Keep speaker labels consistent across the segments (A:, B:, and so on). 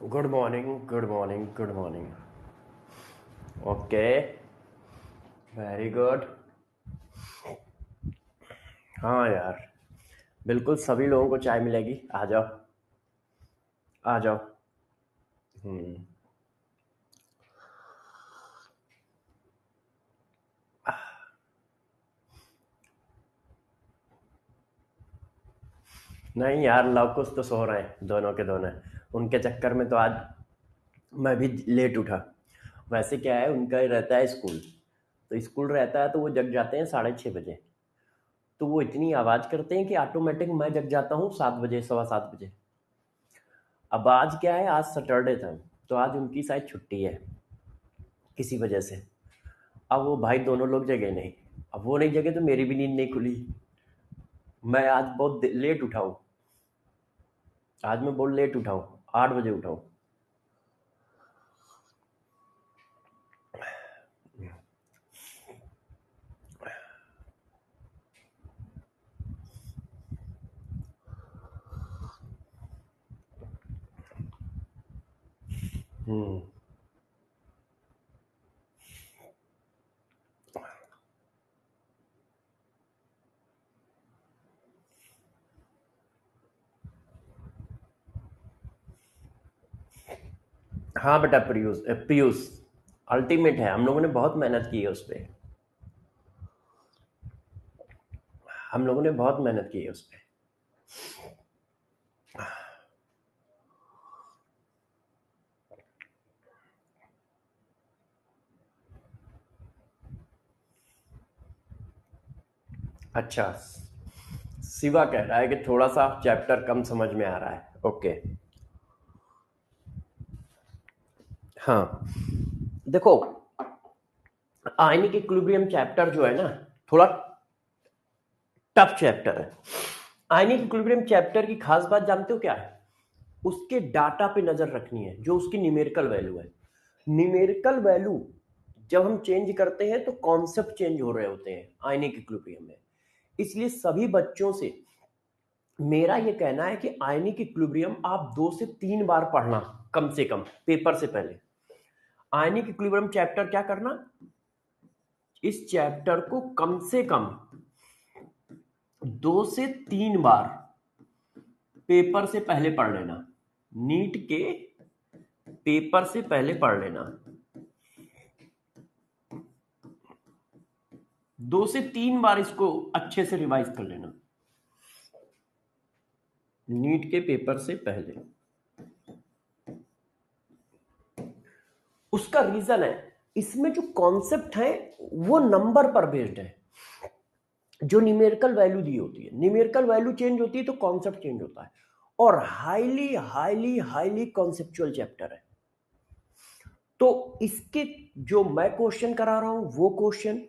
A: Good morning, good morning, good morning. Okay, very good. हाँ यार, बिल्कुल सभी लोगों को चाय मिलेगी। आ जाओ, आ जाओ। हम्म। नहीं यार, लव कुछ तो सो रहे हैं दोनों के दोनों। उनके चक्कर में तो आज मैं भी लेट उठा। वैसे क्या है, उनका ही रहता है स्कूल, तो स्कूल रहता है तो वो जग जाते हैं 6:30 बजे। तो वो इतनी आवाज़ करते हैं कि ऑटोमेटिक मैं जग जाता हूँ 7 बजे, 7:15 बजे। अब आज क्या है, आज सैटरडे था, तो आज उनकी शायद छुट्टी है किसी वजह से। अब वो भाई दोनों लोग जगे नहीं। अब वो नहीं जगे तो मेरी भी नींद नहीं खुली। मैं आज बहुत लेट उठा हूँ। आज मैं बहुत लेट उठा हूँ, 8 बजे उठा हूँ। हम्म। हाँ बेटा, पीयूष पीयूष अल्टीमेट है। हम लोगों ने बहुत मेहनत की है उस पर। हम लोगों ने बहुत मेहनत की है उस पर। अच्छा, शिवा कह रहा है कि थोड़ा सा चैप्टर कम समझ में आ रहा है। ओके। हाँ, देखो, आयनिक इक्विलिब्रियम चैप्टर जो है ना, थोड़ा टफ चैप्टर है। आयनिक इक्विलिब्रियम चैप्टर की खास बात जानते हो क्या है? उसके डाटा पे नजर रखनी है, जो उसकी न्यूमेरिकल वैल्यू है। न्यूमेरिकल वैल्यू जब हम चेंज करते हैं तो कॉन्सेप्ट चेंज हो रहे होते हैं आयनिक इक्विलिब्रियम में। इसलिए सभी बच्चों से मेरा यह कहना है कि आयनिक इक्विलिब्रियम आप 2 से 3 बार पढ़ना, कम से कम पेपर से पहले। आयनिक इक्विलिब्रियम चैप्टर क्या करना, इस चैप्टर को कम से कम 2 से 3 बार पेपर से पहले पढ़ लेना। नीट के पेपर से पहले पढ़ लेना। 2 से 3 बार इसको अच्छे से रिवाइज कर लेना, नीट के पेपर से पहले। उसका रीजन है, इसमें जो कॉन्सेप्ट है वो नंबर पर बेस्ड है। जो न्यूमेरिकल वैल्यू दी होती है, न्यूमेरिकल वैल्यू चेंज होती है तो कॉन्सेप्ट चेंज होता है। और highly highly highly conceptual chapter है। तो इसके जो मैं क्वेश्चन करा रहा हूं वो क्वेश्चन,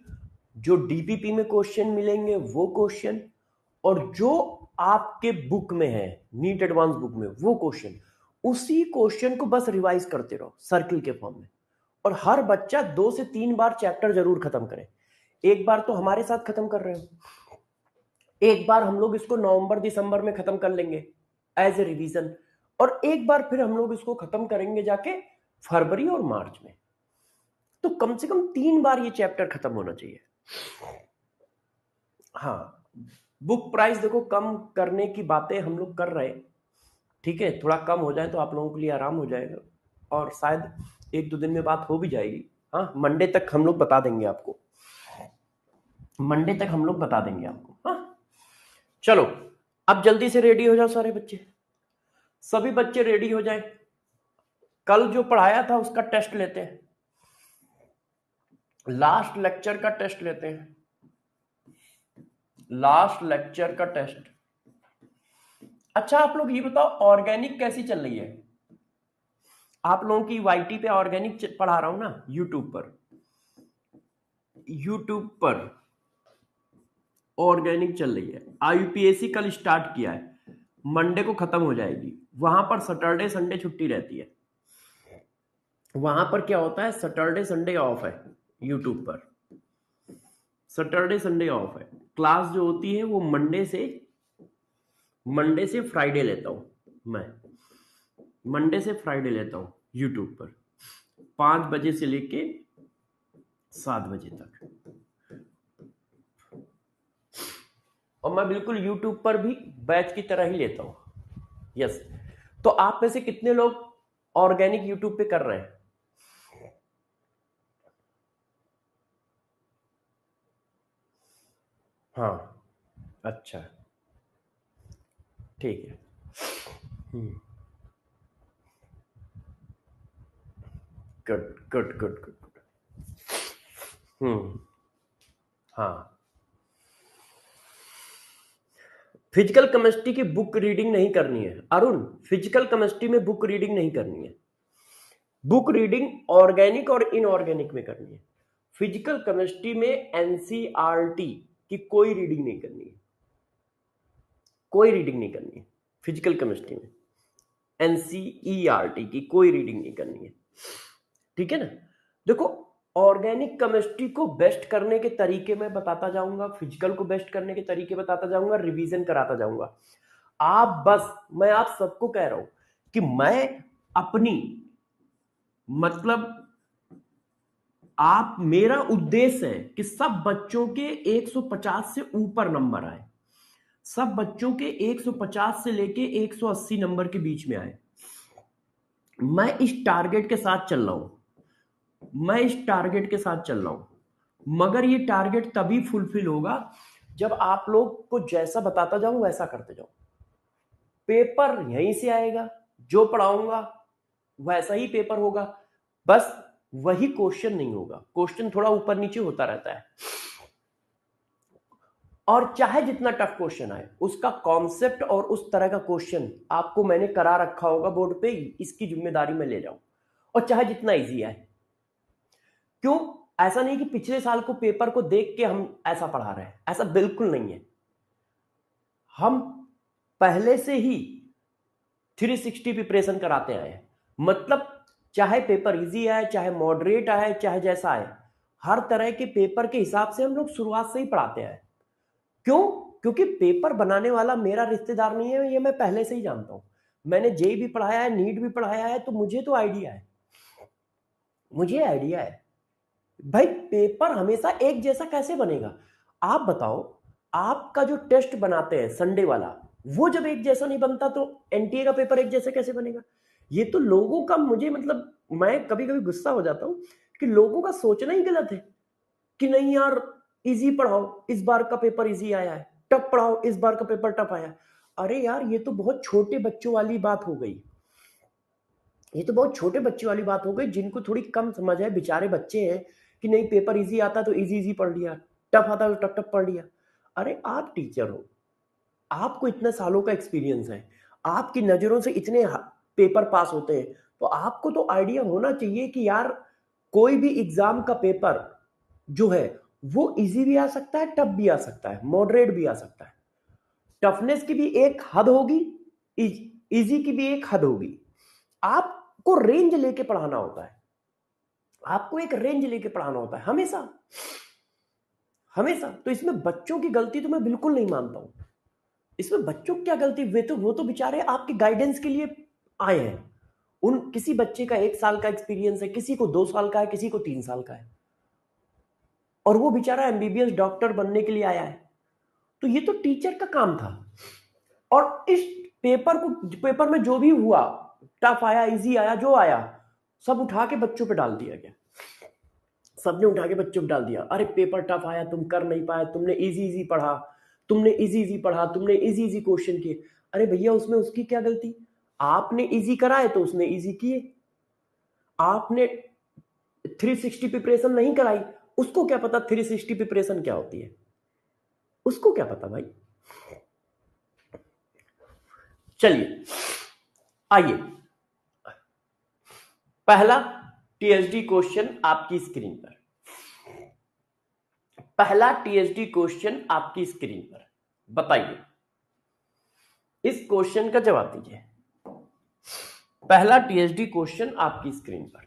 A: जो डीपीपी में क्वेश्चन मिलेंगे वो क्वेश्चन, और जो आपके बुक में है, नीट एडवांस बुक में, वो क्वेश्चन, उसी क्वेश्चन को बस रिवाइज करते रहो सर्किल के फॉर्म में। और हर बच्चा 2 से 3 बार चैप्टर जरूर खत्म करे। एक बार तो हमारे साथ खत्म कर रहे हो, एक बार हम लोग इसको नवंबर दिसंबर में खत्म कर लेंगे एज ए रिवीजन, और एक बार फिर हम लोग इसको खत्म करेंगे जाके फरवरी और मार्च में। तो कम से कम 3 बार ये चैप्टर खत्म होना चाहिए। हाँ, बुक प्राइस देखो कम करने की बातें हम लोग कर रहे हैं। ठीक है, थोड़ा कम हो जाए तो आप लोगों के लिए आराम हो जाएगा, और शायद 1-2 दिन में बात हो भी जाएगी। हाँ, मंडे तक हम लोग बता देंगे आपको, मंडे तक हम लोग बता देंगे आपको। हाँ, चलो, अब जल्दी से रेडी हो जाओ सारे बच्चे, सभी बच्चे रेडी हो जाए। कल जो पढ़ाया था उसका टेस्ट लेते हैं, लास्ट लेक्चर का टेस्ट लेते हैं, लास्ट लेक्चर का टेस्ट। अच्छा, आप लोग ये बताओ, ऑर्गेनिक कैसी चल रही है? आप लोगों की वाईटी पे ऑर्गेनिक पढ़ा रहा हूं ना, यूट्यूब पर। यूट्यूब पर ऑर्गेनिक चल रही है। आईयूपीएससी कल स्टार्ट किया है, मंडे को खत्म हो जाएगी। वहां पर सैटरडे संडे छुट्टी रहती है। वहां पर क्या होता है, सैटरडे संडे ऑफ है यूट्यूब पर। सैटरडे संडे ऑफ है। क्लास जो होती है वो मंडे से फ्राइडे लेता हूं मैं। मंडे से फ्राइडे लेता हूँ यूट्यूब पर 5 बजे से लेके 7 बजे तक। और मैं बिल्कुल यूट्यूब पर भी बैच की तरह ही लेता हूँ। यस। तो आप में से कितने लोग ऑर्गेनिक यूट्यूब पे कर रहे हैं? हाँ, अच्छा, ठीक है। Good good good good good. हाँ, फिजिकल केमिस्ट्री की बुक रीडिंग नहीं करनी है अरुण। फिजिकल केमिस्ट्री में बुक रीडिंग नहीं करनी है। बुक रीडिंग ऑर्गेनिक और इनऑर्गेनिक में करनी है। फिजिकल केमिस्ट्री में एनसीईआरटी की कोई रीडिंग नहीं करनी है। कोई रीडिंग नहीं करनी है फिजिकल केमिस्ट्री में। एनसीईआरटी की कोई रीडिंग नहीं करनी है। ठीक है ना। देखो, ऑर्गेनिक केमिस्ट्री को बेस्ट करने के तरीके मैं बताता जाऊंगा, फिजिकल को बेस्ट करने के तरीके बताता जाऊंगा, रिवीजन कराता जाऊंगा। आप बस, मैं आप सबको कह रहा हूं कि मैं अपनी, मतलब आप, मेरा उद्देश्य है कि सब बच्चों के 150 से ऊपर नंबर आए। सब बच्चों के 150 से लेके 180 नंबर के बीच में आए। मैं इस टारगेट के साथ चल रहा हूं। मैं इस टारगेट के साथ चल रहा हूं। मगर ये टारगेट तभी फुलफिल होगा जब आप लोग को जैसा बताता जाऊं वैसा करते जाऊं। पेपर यहीं से आएगा, जो पढ़ाऊंगा वैसा ही पेपर होगा। बस वही क्वेश्चन नहीं होगा, क्वेश्चन थोड़ा ऊपर नीचे होता रहता है। और चाहे जितना टफ क्वेश्चन आए, उसका कॉन्सेप्ट और उस तरह का क्वेश्चन आपको मैंने करा रखा होगा बोर्ड पे, इसकी जिम्मेदारी मैं ले जाऊं। और चाहे जितना इजी आए। क्यों? ऐसा नहीं कि पिछले साल को पेपर को देख के हम ऐसा पढ़ा रहे हैं, ऐसा बिल्कुल नहीं है। हम पहले से ही 360 प्रिपरेशन कराते आए हैं। मतलब चाहे पेपर इजी आए, चाहे मॉडरेट आए, चाहे जैसा आए, हर तरह के पेपर के हिसाब से हम लोग शुरुआत से ही पढ़ाते आए। क्यों? क्योंकि पेपर बनाने वाला मेरा रिश्तेदार नहीं है, ये मैं पहले से ही जानता हूं। मैंने जेई भी पढ़ाया है, नीट भी पढ़ाया है, तो मुझे तो आइडिया है। मुझे आइडिया है भाई, पेपर हमेशा एक जैसा कैसे बनेगा? आप बताओ, आपका जो टेस्ट बनाते हैं संडे वाला, वो जब एक जैसा नहीं बनता तो एनटीए का पेपर एक जैसे कैसे बनेगा? ये तो लोगों का, मुझे मतलब मैं कभी कभी गुस्सा हो जाता हूं कि लोगों का सोचना ही गलत है कि नहीं यार, इजी पढ़ाओ, इस बार का पेपर इजी आया है, टफ पढ़ाओ, इस बार का पेपर टफ आया है। अरे यार, ये तो बहुत छोटे बच्चों वाली बात हो गई। ये तो बहुत छोटे बच्चे वाली बात हो गई, जिनको थोड़ी कम समझ है, बेचारे बच्चे हैं कि नहीं पेपर इजी आता तो इजी इजी पढ़ लिया, टफ आता तो टफ टफ पढ़ लिया। अरे आप टीचर हो, आपको इतने सालों का एक्सपीरियंस है, आपकी नजरों से इतने पेपर पास होते हैं, तो आपको तो आइडिया होना चाहिए कि यार कोई भी एग्जाम का पेपर जो है वो इजी भी आ सकता है, टफ भी आ सकता है, मॉडरेट भी आ सकता है। टफनेस की भी एक हद होगी, इजी की भी एक हद होगी। आपको रेंज लेके पढ़ाना होता है। आपको एक रेंज लेके पढ़ाना होता है हमेशा। हमेशा। तो इसमें बच्चों की गलती तो मैं बिल्कुल नहीं मानता हूं। इसमें बच्चों की क्या गलती? वो तो बेचारे आपके गाइडेंस के लिए आए हैं। उन किसी बच्चे का 1 साल का एक्सपीरियंस है, किसी को 2 साल का है, किसी को 3 साल का है, और वो बेचारा एमबीबीएस डॉक्टर बनने के लिए आया है। तो ये तो टीचर का काम था। और इस पेपर में जो भी हुआ, टफ आया, इजी आया, जो आया, सब उठा के बच्चों पे डाल दिया गया। सबने उठा के बच्चों पे डाल दिया, अरे पेपर टफ आया, तुम कर नहीं पाए, तुमने इजी इजी पढ़ा, तुमने इजी इजी पढ़ा, तुमने इजी इजी क्वेश्चन किए। अरे भैया, उसमें उसकी क्या गलती? आपने इजी कराए तो उसने इजी किए। आपने 360 प्रिपरेशन नहीं कराई, उसको क्या पता 360 प्रिपरेशन क्या होती है? उसको क्या पता भाई? चलिए, आइए, पहला टीएचडी क्वेश्चन आपकी स्क्रीन पर। पहला टीएचडी क्वेश्चन आपकी स्क्रीन पर, बताइए, इस क्वेश्चन का जवाब दीजिए। पहला टीएचडी क्वेश्चन आपकी स्क्रीन पर।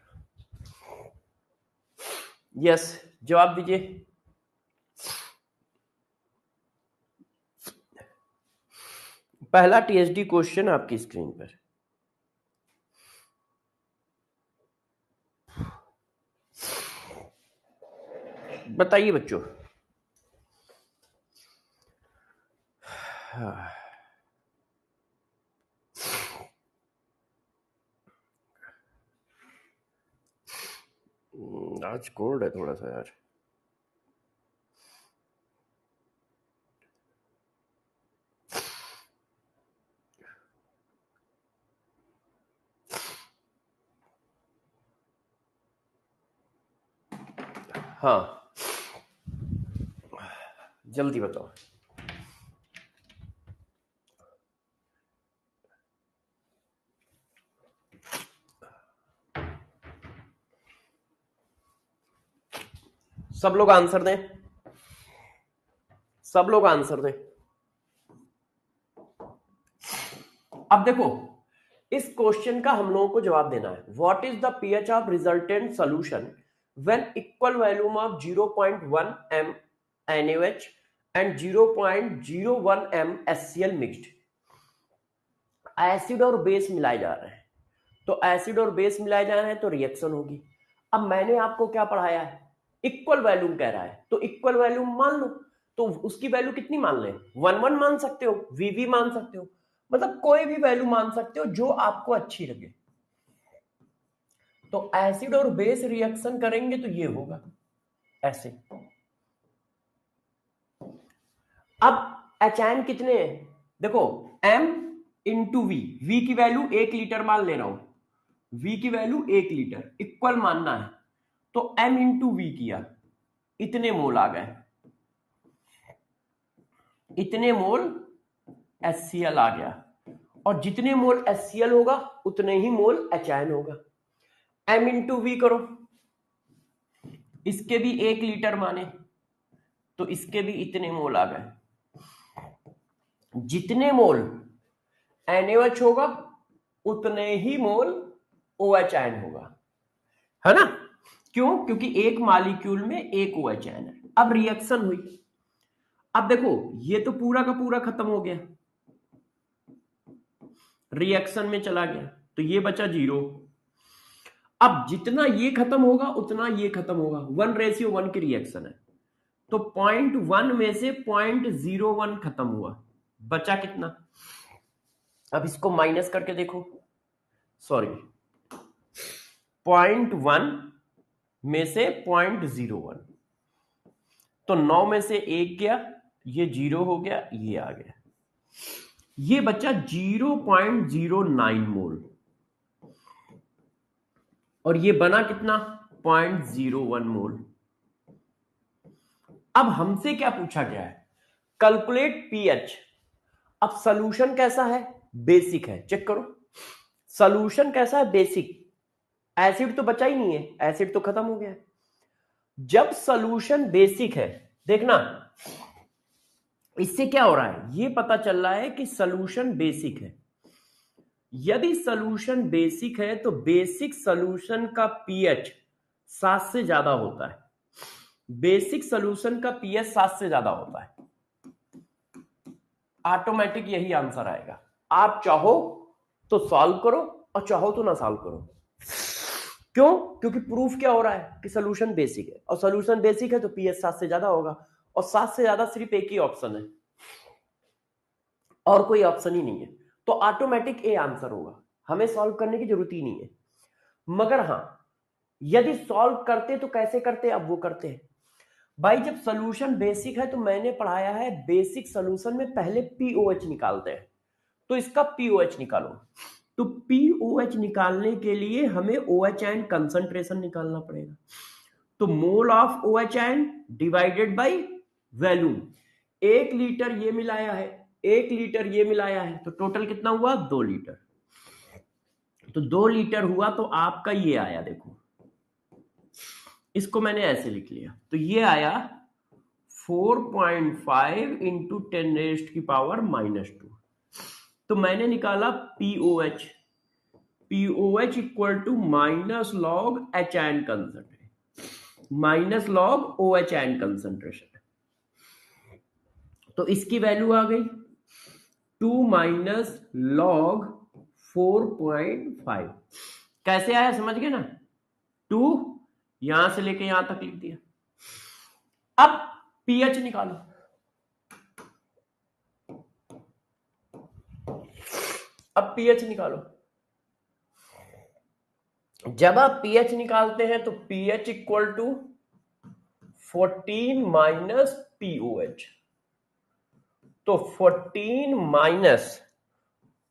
A: यस, जवाब दीजिए। पहला टीएचडी क्वेश्चन आपकी स्क्रीन पर। बताइए बच्चों। आज कोल्ड है थोड़ा सा यार। हाँ जल्दी बताओ। सब लोग आंसर दें, सब लोग आंसर दें। अब देखो इस क्वेश्चन का हम लोगों को जवाब देना है। What is the pH of resultant solution when equal volume of 0.1 m NaOH and 0.01 m HCl mixed. Acid और बेस मिलाए जा रहे हैं, तो एसिड और बेस मिलाए जा रहे हैं तो रिएक्शन होगी। अब मैंने आपको क्या पढ़ाया है, इक्वल वैल्यूम कह रहा है, तो इक्वल वैल्यूम मान लो। तो उसकी वैल्यू कितनी मान ले, 1 मान सकते हो, वीवी मान सकते हो, मतलब कोई भी वैल्यू मान सकते हो जो आपको अच्छी लगे। तो एसिड और बेस रिएक्शन करेंगे तो ये होगा ऐसे। अब एचआईएन कितने हैं, देखो m इंटू वी की वैल्यू 1 लीटर मान ले रहा हूं, v की वैल्यू 1 लीटर इक्वल मानना है, तो m इंटू वी किया, इतने मोल आ गए, इतने मोल HCl आ गया, और जितने मोल HCl होगा उतने ही मोल एचआईएन होगा। m इंटू वी करो, इसके भी 1 लीटर माने तो इसके भी इतने मोल आ गए, जितने मोल NaOH होगा उतने ही मोल OH आयन होगा, है ना। क्यों, क्योंकि एक मॉलिक्यूल में एक OH आयन है। अब रिएक्शन हुई, अब देखो ये तो पूरा का पूरा खत्म हो गया, रिएक्शन में चला गया, तो ये बचा 0। अब जितना ये खत्म होगा उतना ये खत्म होगा, 1:1 की रिएक्शन है, तो 0.1 में से 0.01 खत्म हुआ, बचा कितना। अब इसको माइनस करके देखो, सॉरी 0.1 में से 0.01, तो 9 में से 1 गया, ये 0 हो गया, ये आ गया, ये बचा 0.09 मोल, और ये बना कितना 0.01 मोल। अब हमसे क्या पूछा गया है, कैलकुलेट पीएच। अब सॉल्यूशन कैसा है, बेसिक है, चेक करो सॉल्यूशन कैसा है, बेसिक। एसिड तो बचा ही नहीं है, एसिड तो खत्म हो गया है। जब सॉल्यूशन बेसिक है, देखना इससे क्या हो रहा है, ये पता चल रहा है कि सॉल्यूशन बेसिक है। यदि सॉल्यूशन बेसिक है तो बेसिक सॉल्यूशन का पीएच 7 से ज्यादा होता है, बेसिक सॉल्यूशन का पीएच 7 से ज्यादा होता है, ऑटोमेटिक यही आंसर आएगा। आप चाहो तो सॉल्व करो और चाहो तो ना सॉल्व करो। क्यों, क्योंकि प्रूफ क्या हो रहा है कि सॉल्यूशन बेसिक है, और सॉल्यूशन बेसिक है तो पीएच 7 से ज्यादा होगा, और 7 से ज्यादा सिर्फ एक ही ऑप्शन है, और कोई ऑप्शन ही नहीं है, तो ऑटोमेटिक ए आंसर होगा, हमें सॉल्व करने की जरूरत ही नहीं है। मगर हां, यदि सॉल्व करते तो कैसे करते, अब वो करते हैं भाई। जब सॉल्यूशन बेसिक है तो मैंने पढ़ाया है बेसिक सॉल्यूशन में पहले पीओएच निकालते हैं, तो इसका पीओएच निकालो। तो पीओएच निकालने के लिए हमें OH आयन कंसंट्रेशन निकालना पड़ेगा, तो mole of OH ion divided by volume. 1 litre ये मिलाया है, 1 लीटर ये मिलाया है, तो टोटल कितना हुआ 2 लीटर, तो 2 लीटर हुआ, तो आपका ये आया, देखो इसको मैंने ऐसे लिख लिया, तो ये आया 4.5 इंटू 10⁻⁻²। तो मैंने निकाला pOH, pOH equal to minus log H ion concentration, minus log OH ion concentration, तो इसकी वैल्यू आ गई 2 माइनस लॉग 4.5। कैसे आया समझ गए ना, 2 यहां से लेके यहां तक लिख दिया, अब पीएच निकालो, अब पीएच निकालो। जब आप पीएच निकालते हैं तो pH equal to 14 minus pOH, तो 14 माइनस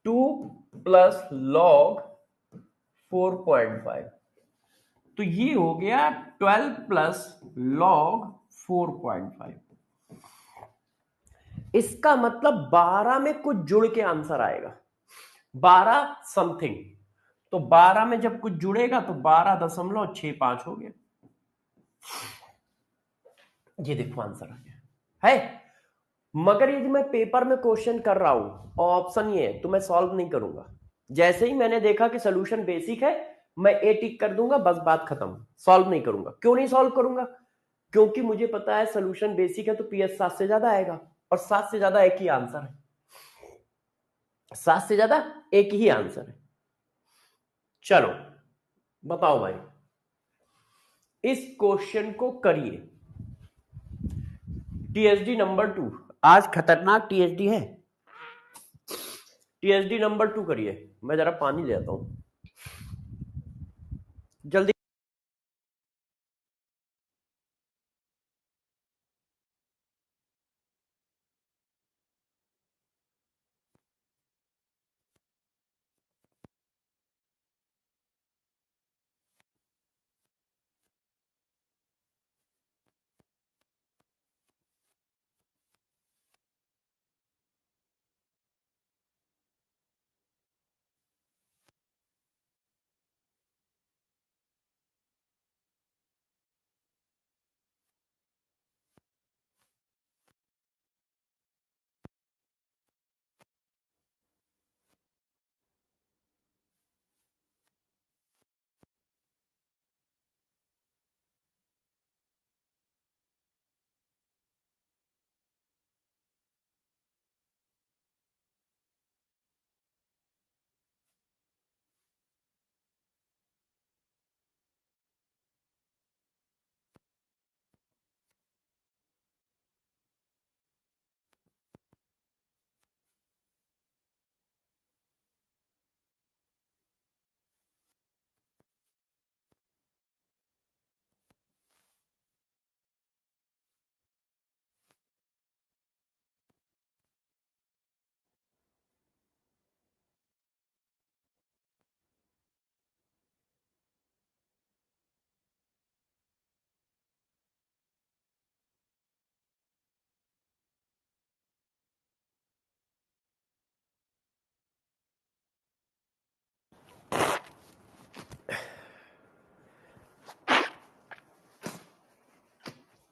A: 2 प्लस लॉग 4.5, तो ये हो गया 12 प्लस लॉग 4.5। इसका मतलब 12 में कुछ जुड़ के आंसर आएगा, 12 समथिंग, तो 12 में जब कुछ जुड़ेगा तो 12.65 हो गया। ये देखो आंसर आ गया है। मगर यदि मैं पेपर में क्वेश्चन कर रहा हूं और ऑप्शन ये है तो मैं सॉल्व नहीं करूंगा। जैसे ही मैंने देखा कि सोल्यूशन बेसिक है, मैं ए टिक कर दूंगा, बस बात खत्म, सॉल्व नहीं करूंगा। क्यों नहीं सॉल्व करूंगा? क्योंकि मुझे पता है सोल्यूशन बेसिक है तो पीएच 7 से ज्यादा आएगा, और 7 से ज्यादा एक ही आंसर है, 7 से ज्यादा एक ही आंसर है। चलो बताओ भाई, इस क्वेश्चन को करिए। टीएसडी नंबर 2, आज खतरनाक टीएसडी है। टीएसडी नंबर 2 करिए। मैं जरा पानी ले आता हूं जल्दी।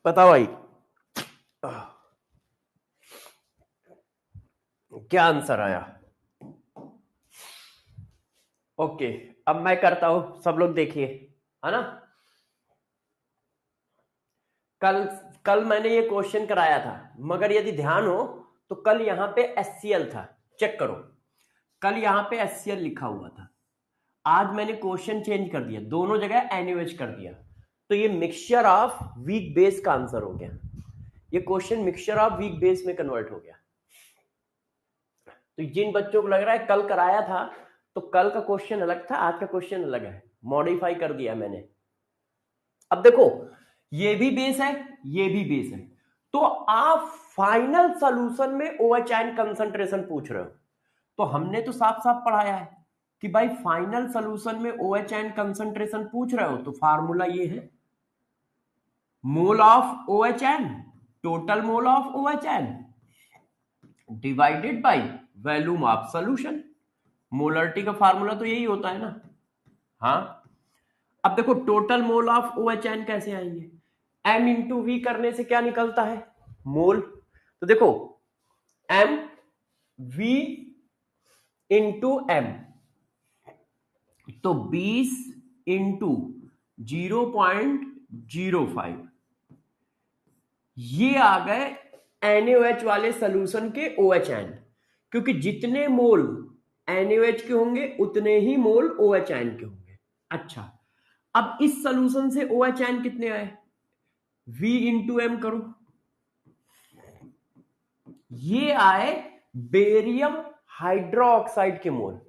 A: बताओ भाई क्या आंसर आया। ओके, अब मैं करता हूं, सब लोग देखिए, है ना। कल कल मैंने ये क्वेश्चन कराया था, मगर यदि ध्यान हो तो कल यहां पे एचसीएल था, चेक करो, कल यहां पे एचसीएल लिखा हुआ था। आज मैंने क्वेश्चन चेंज कर दिया, दोनों जगह एनएच कर दिया, तो ये मिक्सचर ऑफ वीक बेस का आंसर हो गया। ये question mixture of weak base में कन्वर्ट हो गया। तो जिन बच्चों को लग रहा है कल कराया था, तो कल का क्वेश्चन अलग था, आज का क्वेश्चन अलग है, मॉडिफाई कर दिया मैंने। अब देखो, ये भी बेस है, ये भी बेस है, तो आप फाइनल सॉल्यूशन में OH आयन कंसंट्रेशन पूछ रहे हो, तो हमने तो साफ साफ पढ़ाया है कि भाई फाइनल सॉल्यूशन में OH आयन कंसंट्रेशन पूछ रहे हो तो फार्मूला ये है, mole of OH ion, total mole of OH ion divided by volume of solution. Molarity का फार्मूला तो यही होता है ना। हाँ, अब देखो total mole of OH ion कैसे आएंगे, M इंटू वी करने से क्या निकलता है, मोल। तो देखो M V इंटू M, तो 20 इंटू 0.05, ये आ गए NaOH वाले सोल्यूशन के OH आयन, क्योंकि जितने मोल NaOH के होंगे उतने ही मोल OH आयन के होंगे। अच्छा, अब इस सोल्यूशन से OH आयन कितने आए, V इंटू एम करो, ये आए बेरियम हाइड्रोक्साइड के मोल।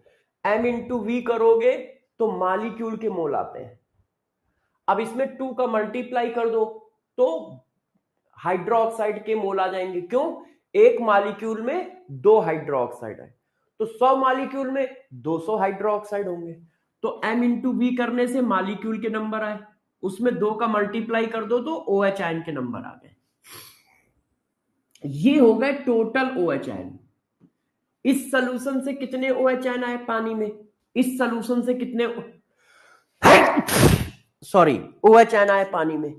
A: M इंटू वी करोगे तो मालिक्यूल के मोल आते हैं। अब इसमें 2 का मल्टीप्लाई कर दो तो हाइड्रोक्साइड के मोल आ जाएंगे। क्यों? एक मालिक्यूल में 2 हाइड्रोक्साइड है, तो 100 मालिक्यूल में 200 हाइड्रोक्साइड होंगे। तो M इंटू वी करने से मालिक्यूल के नंबर आए, उसमें 2 का मल्टीप्लाई कर दो तो OH आयन के नंबर आ गए। ये हो गए टोटल OH आयन। इस सॉल्यूशन से कितने OH आयन आए पानी में? इस सॉल्यूशन से कितने OH आयन आए पानी में?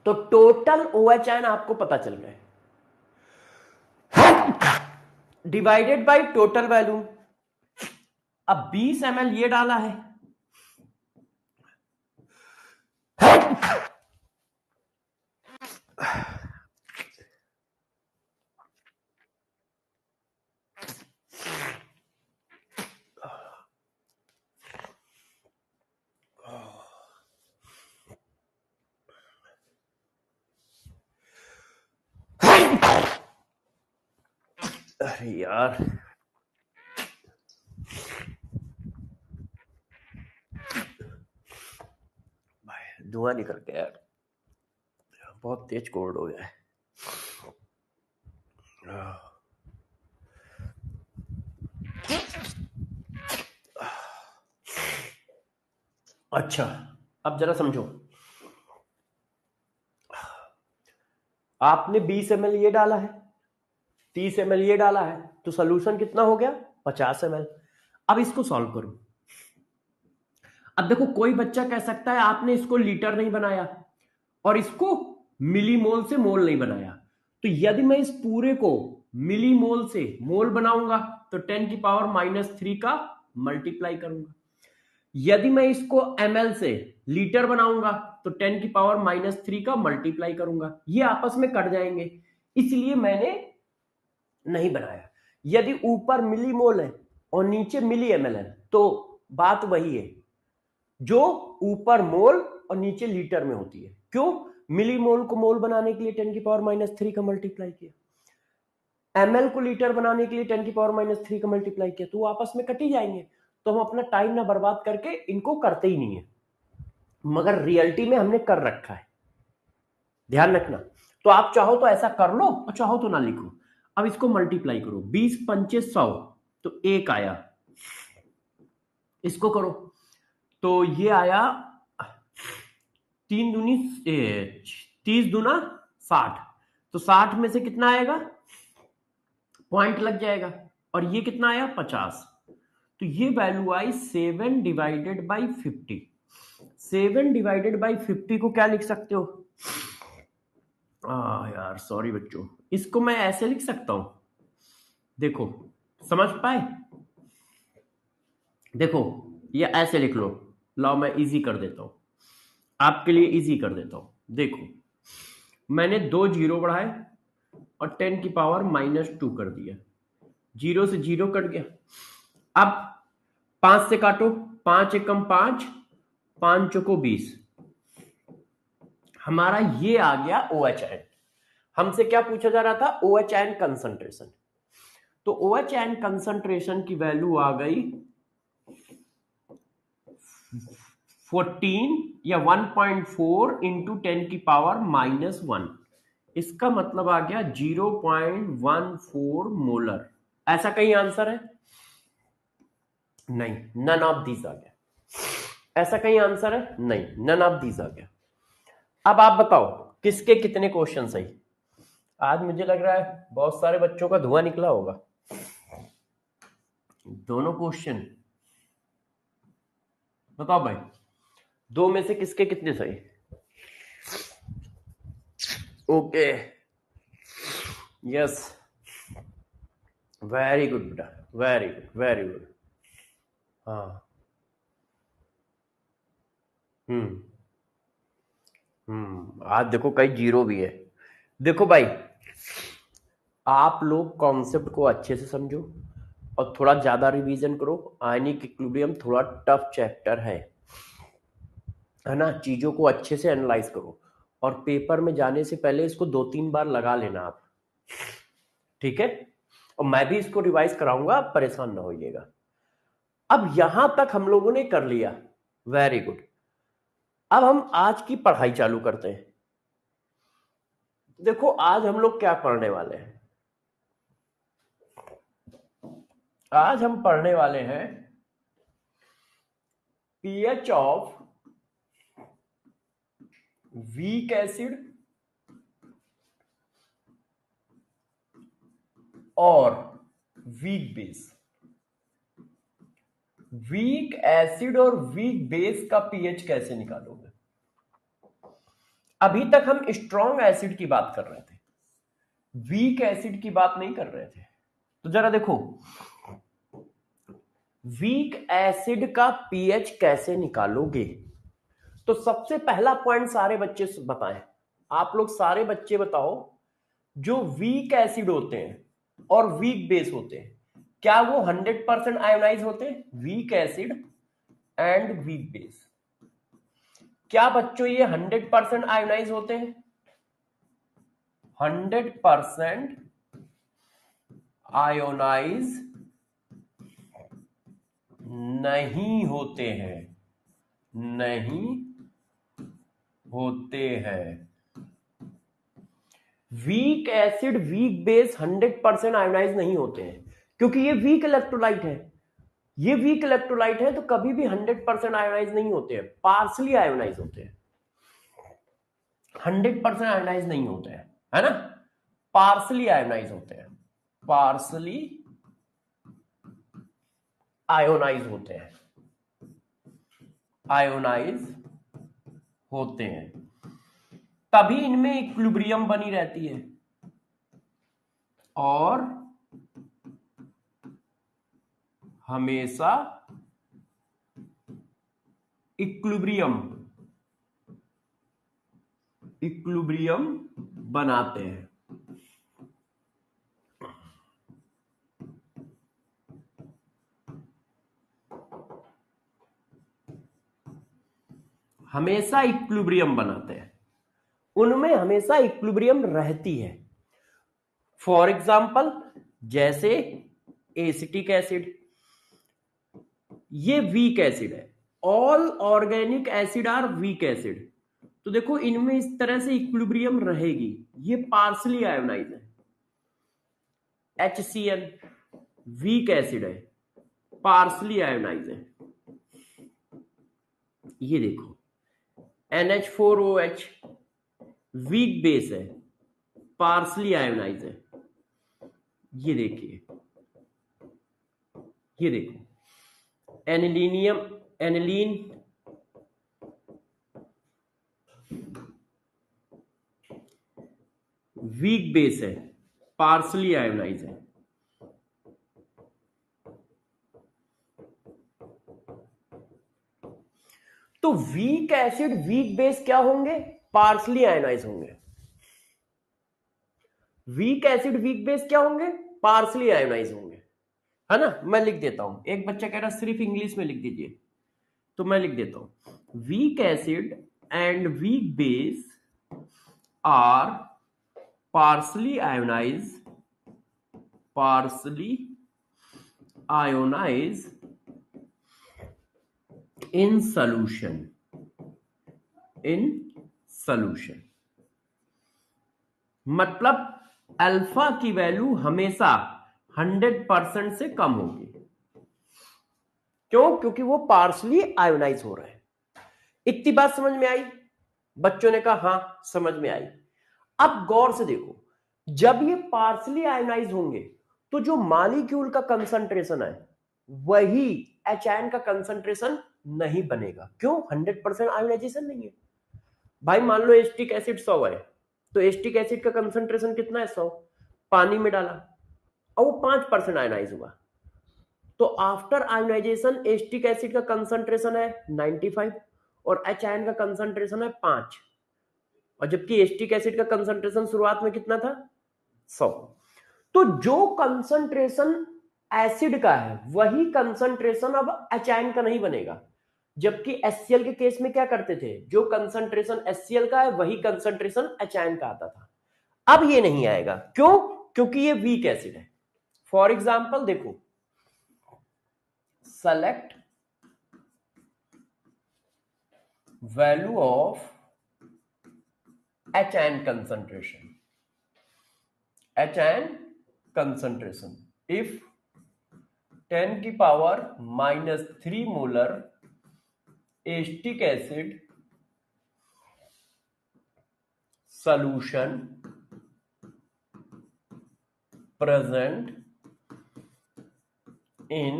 A: तो टोटल OH आयन आपको पता चल गए, डिवाइडेड बाय टोटल वैल्यू। अब 20 ml ये डाला है, अरे यार भाई धुआं निकल गया यार, बहुत तेज कोल्ड हो गया है। अच्छा अब जरा समझो, आपने 20 ml ये डाला है, 30 ml ये डाला है, तो सोल्यूशन कितना हो गया? 50 ml। अब इसको सॉल्व करो। अब देखो कोई बच्चा कह सकता है आपने इसको लीटर नहीं बनाया और इसको मिलीमोल से मोल नहीं बनाया। तो यदि मैं इस पूरे को मिलीमोल से मोल बनाऊंगा तो 10 की पावर -3 का मल्टीप्लाई करूंगा। यदि मैं इसको ml से लीटर बनाऊंगा तो 10 की पावर -3 का मल्टीप्लाई करूंगा। ये आपस में कट जाएंगे, इसलिए मैंने नहीं बनाया। यदि ऊपर मिलीमोल है और नीचे मिली ml है तो बात वही है जो ऊपर मोल और नीचे लीटर में होती है। क्यों? मिलीमोल को मोल बनाने के लिए 10 की पावर -3 का मल्टीप्लाई किया, ml को लीटर बनाने के लिए 10 की पावर -3 का मल्टीप्लाई किया, तो वो आपस में कट ही जाएंगे। तो हम अपना टाइम ना बर्बाद करके इनको करते ही नहीं है, मगर रियलिटी में हमने कर रखा है, ध्यान रखना। तो आप चाहो तो ऐसा कर लो और चाहो तो ना लिखो। अब इसको मल्टीप्लाई करो, 20 पंचे 100 तो 1 आया, इसको करो तो ये आया 3 दूनी 30 दूना 60, तो 60 में से कितना आएगा? पॉइंट लग जाएगा। और ये कितना आया? 50। तो ये value I 7 divided by 50। 7 divided by 50 को क्या लिख सकते हो? यार सॉरी बच्चों, इसको मैं ऐसे लिख सकता हूं, देखो समझ पाए? देखो ये ऐसे लिख लो, लाओ मैं इजी कर देता हूं, आपके लिए इजी कर देता हूं। देखो मैंने 2 जीरो बढ़ाए और 10 की पावर -2 कर दिया, 0 से 0 कट गया। अब 5 से काटो, 5 एकम 5, 5 चौको 20, हमारा ये आ गया OH आयन। हमसे क्या पूछा जा रहा था? OH ion concentration. तो OH आयन कंसंट्रेशन की वैल्यू आ गई 14 या 1.4 इंटू 10 की पावर -1। इसका मतलब आ गया 0.14 मोलर। ऐसा कहीं आंसर है? नहीं, नन ऑफ दीज आ गया। ऐसा कहीं आंसर है? नहीं, नन ऑफ दीज आ गया। अब आप बताओ किसके कितने क्वेश्चन सही? आज मुझे लग रहा है बहुत सारे बच्चों का धुआं निकला होगा। दोनों क्वेश्चन बताओ भाई, 2 में से किसके कितने सही? ओके, यस, वेरी गुड बेटा, वेरी गुड, वेरी गुड। हाँ, आज देखो कई जीरो भी है। देखो भाई, आप लोग कॉन्सेप्ट को अच्छे से समझो और थोड़ा ज्यादा रिवीजन करो। आयनिक इक्विलिब्रियम थोड़ा टफ चैप्टर है ना। चीजों को अच्छे से एनालाइज करो और पेपर में जाने से पहले इसको 2-3 बार लगा लेना आप, ठीक है। और मैं भी इसको रिवाइज कराऊंगा, आप परेशान ना होइएगा। अब यहां तक हम लोगों ने कर लिया, वेरी गुड। अब हम आज की पढ़ाई चालू करते हैं। देखो आज हम लोग क्या पढ़ने वाले हैं। आज हम पढ़ने वाले हैं पीएच ऑफ वीक एसिड और वीक बेस। वीक एसिड और वीक बेस का पीएच कैसे निकालोगे। अभी तक हम स्ट्रॉन्ग एसिड की बात कर रहे थे, वीक एसिड की बात नहीं कर रहे थे। तो जरा देखो, वीक एसिड का पीएच कैसे निकालोगे। तो सबसे पहला पॉइंट सारे बच्चे बताएं, आप लोग सारे बच्चे बताओ, जो वीक एसिड होते हैं और वीक बेस होते हैं, क्या वो 100% आयोनाइज होते हैं। Weak acid and weak base, क्या बच्चों ये 100% आयोनाइज होते हैं। 100% आयोनाइज नहीं होते हैं, नहीं होते हैं। Weak acid weak base 100% ionise नहीं होते हैं, क्योंकि ये वीक इलेक्ट्रोलाइट है। ये वीक इलेक्ट्रोलाइट है तो कभी भी 100% आयोनाइज नहीं होते हैं, पार्सली आयोनाइज होते हैं। 100% आयोनाइज नहीं होते हैं, है ना। पार्सली आयोनाइज होते हैं, पार्सली आयोनाइज होते हैं, आयोनाइज होते हैं। तभी इनमें इक्विलिब्रियम बनी रहती है और हमेशा इक्विलिब्रियम बनाते हैं। हमेशा इक्विलिब्रियम बनाते हैं, उनमें हमेशा इक्विलिब्रियम रहती है। फॉर एग्जाम्पल, जैसे एसिटिक एसिड, ये वीक एसिड है। All organic acid are weak acid. तो देखो इनमें इस तरह से इक्विलिब्रियम रहेगी। ये पार्सली आयोनाइज है। HCl वीक एसिड है, पार्सली आयोनाइज है। ये देखो NH4OH वीक बेस है, पार्सली आयोनाइज है। ये देखिए, ये देखो एनिलीनियम, एनिलीन वीक बेस है, पार्सली आयोनाइज है। तो वीक एसिड वीक बेस क्या होंगे, पार्सली आयोनाइज होंगे। वीक एसिड वीक बेस क्या होंगे, पार्सली आयोनाइज होंगे, है ना। मैं लिख देता हूं, एक बच्चा कह रहा सिर्फ इंग्लिश में लिख दीजिए, तो मैं लिख देता हूं, weak acid and weak base are partially ionise, partially ionise in solution, in solution. मतलब अल्फा की वैल्यू हमेशा 100% से कम होगी। क्यों, क्योंकि वो पार्सली आयोनाइज हो रहे हैं। इतनी बात समझ में आई। बच्चों ने कहा हां समझ में आई। अब गौर से देखो, जब ये पार्सली आयोनाइज होंगे तो जो मॉलिक्यूल का कंसंट्रेशन है वही एच का कंसंट्रेशन नहीं बनेगा। क्यों, 100% आयोनाइजेशन नहीं है। भाई मान लो एसिटिक एसिड 100 है, तो एसिटिक एसिड का कंसंट्रेशन कितना है, 100। पानी में डाला और वो 5% आयोनाइज हुआ, तो आफ्टर आयोनाइजेशन एसिटिक एसिड का कंसंट्रेशन है 95 और एच का कंसंट्रेशन है 5। और जबकि एसिटिक एसिड का कंसंट्रेशन शुरुआत में कितना था 100। तो जो कंसंट्रेशन एसिड का है वही कंसंट्रेशन अब एचायन का नहीं बनेगा, जबकि HCl के केस में क्या करते थे, जो कंसंट्रेशन HCl का है वही कंसंट्रेशन एचायन का आता था। अब ये नहीं आएगा, क्यों? क्योंकि ये वीक एसिड है। फॉर एग्जाम्पल देखो, select value of H ion concentration if 10 की power -3 molar acetic acid solution present in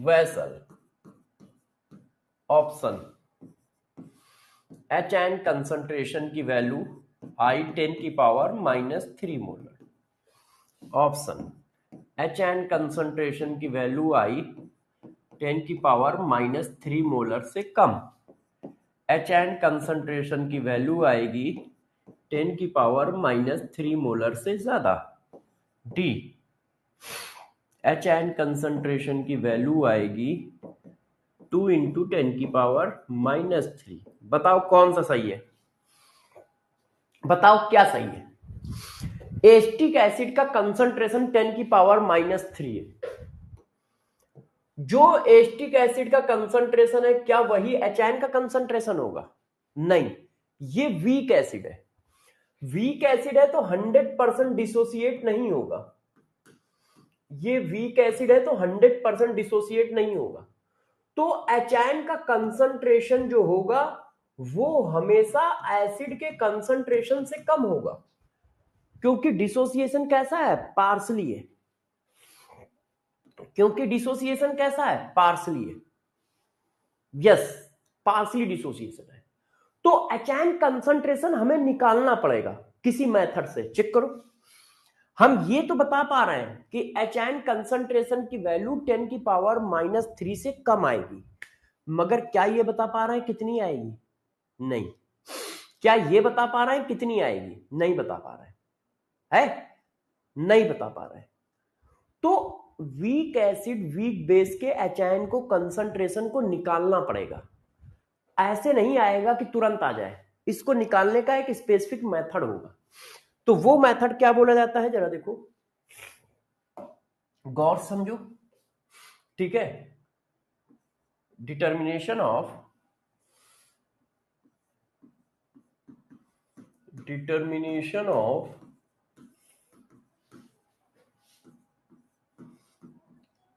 A: vessel। Option H ion concentration की वैल्यू आई 10 की power -3 molar. Option H ion concentration की वैल्यू आई 10 की पावर -3 मोलर से कम। एचायन कंसंट्रेशन की वैल्यू आएगी 10 की पावर -3 मोलर से ज्यादा। डी, एचायन कंसंट्रेशन की वैल्यू आएगी 2 × 10 की पावर -3। बताओ कौन सा सही है, बताओ क्या सही है? एसिटिक एसिड का कंसंट्रेशन 10 की पावर -3 है। जो एसिटिक एसिड का कंसंट्रेशन है क्या वही एचायन का कंसंट्रेशन होगा? नहीं, ये वीक एसिड है। वीक एसिड है तो 100% डिसोसिएट नहीं होगा। ये वीक एसिड है तो 100% डिसोसिएट नहीं होगा। तो एचायन का कंसंट्रेशन जो होगा वो हमेशा एसिड के कंसंट्रेशन से कम होगा, क्योंकि डिसोसिएशन कैसा है? पार्शली है। क्योंकि डिसोसिएशन कैसा है? पार्शली है। यस, पार्शली डिसोसिएशन है। तो एचायन कंसंट्रेशन हमें निकालना पड़ेगा किसी मेथड से। चेक करो, हम ये तो बता पा रहे हैं कि एचायन कंसंट्रेशन की वैल्यू 10 की पावर -3 से कम आएगी, मगर क्या ये बता पा रहे हैं कितनी आएगी? नहीं। क्या ये बता पा रहे हैं कितनी आएगी? नहीं बता पा रहे है, नहीं बता पा रहे। तो वीक एसिड वीक बेस के एचायन को कंसंट्रेशन को निकालना पड़ेगा। ऐसे नहीं आएगा कि तुरंत आ जाए, इसको निकालने का एक स्पेसिफिक मेथड होगा। तो वो मेथड क्या बोला जाता है, जरा देखो, गौर समझो, ठीक है। Determination of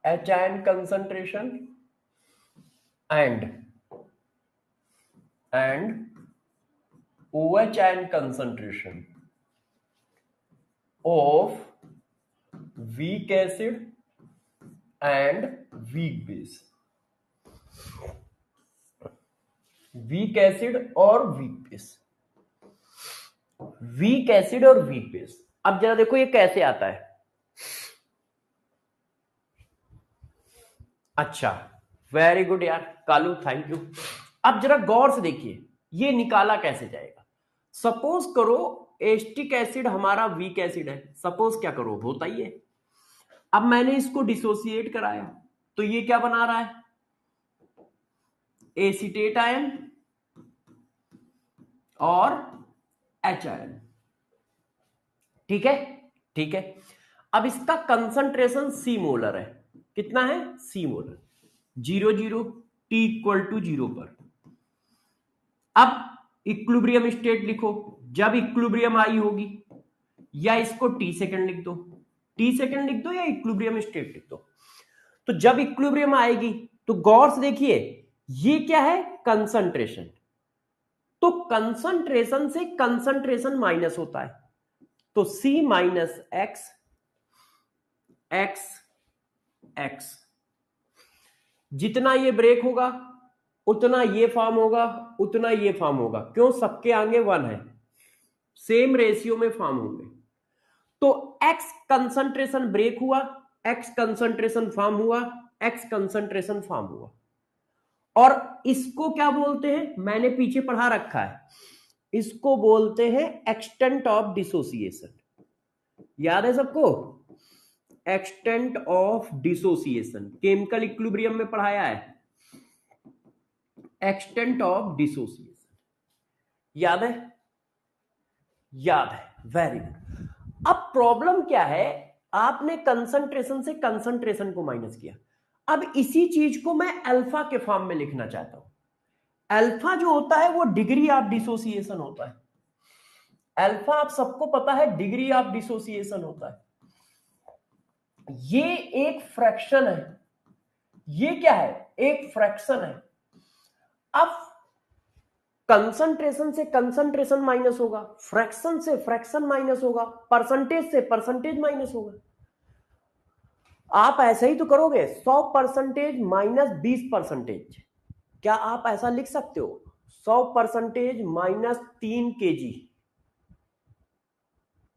A: H ion concentration and OH ion concentration of weak acid and weak base। Weak acid और वीक बेस, वीक एसिड और वीक बेस। अब जरा देखो ये कैसे आता है। अच्छा, वेरी गुड यार कालू, थैंक यू। अब जरा गौर से देखिए ये निकाला कैसे जाएगा। सपोज करो एसिटिक एसिड हमारा वीक एसिड है, सपोज क्या करो, होता ही है। अब मैंने इसको डिसोसिएट कराया तो ये क्या बना रहा है? एसीटेट आयन और एच आयन। ठीक है, ठीक है। अब इसका कंसंट्रेशन सी मोलर है। कितना है? सी मोलर। 0 T = 0 पर। अब इक्विलिब्रियम स्टेट लिखो, जब इक्विलिब्रियम आई होगी, या इसको T सेकंड लिख दो, T सेकंड लिख दो या इक्विलिब्रियम स्टेट लिख दो। तो जब इक्विलिब्रियम आएगी तो गौर से देखिए ये क्या है? कंसंट्रेशन। तो कंसंट्रेशन से कंसंट्रेशन माइनस होता है, तो C - X X X, जितना ये ब्रेक होगा उतना ये फॉर्म होगा, उतना ये फॉर्म होगा। क्यों? सबके आगे 1 है, सेम रेशियो में फॉर्म होंगे। तो X कंसंट्रेशन ब्रेक हुआ, X कंसंट्रेशन फॉर्म हुआ, X कंसंट्रेशन फॉर्म हुआ। और इसको क्या बोलते हैं? मैंने पीछे पढ़ा रखा है, इसको बोलते हैं एक्सटेंट ऑफ डिसोसिएशन। याद है सबको? Extent of dissociation chemical equilibrium में पढ़ाया है, एक्सटेंट ऑफ डिसोसिएशन। याद है? याद है, वेरी गुड। अब प्रॉब्लम क्या है, आपने कंसंट्रेशन से कंसंट्रेशन को माइनस किया। अब इसी चीज को मैं अल्फा के फॉर्म में लिखना चाहता हूं। अल्फा जो होता है वो डिग्री ऑफ डिसोसिएशन होता है। अल्फा आप सबको पता है डिग्री ऑफ डिसोसिएशन होता है। ये एक फ्रैक्शन है, ये क्या है? एक फ्रैक्शन है। अब कंसंट्रेशन से कंसंट्रेशन माइनस होगा, फ्रैक्शन से फ्रैक्शन माइनस होगा, परसेंटेज से परसेंटेज माइनस होगा। आप ऐसा ही तो करोगे, 100% माइनस 20%। क्या आप ऐसा लिख सकते हो? 100% माइनस 3 kg?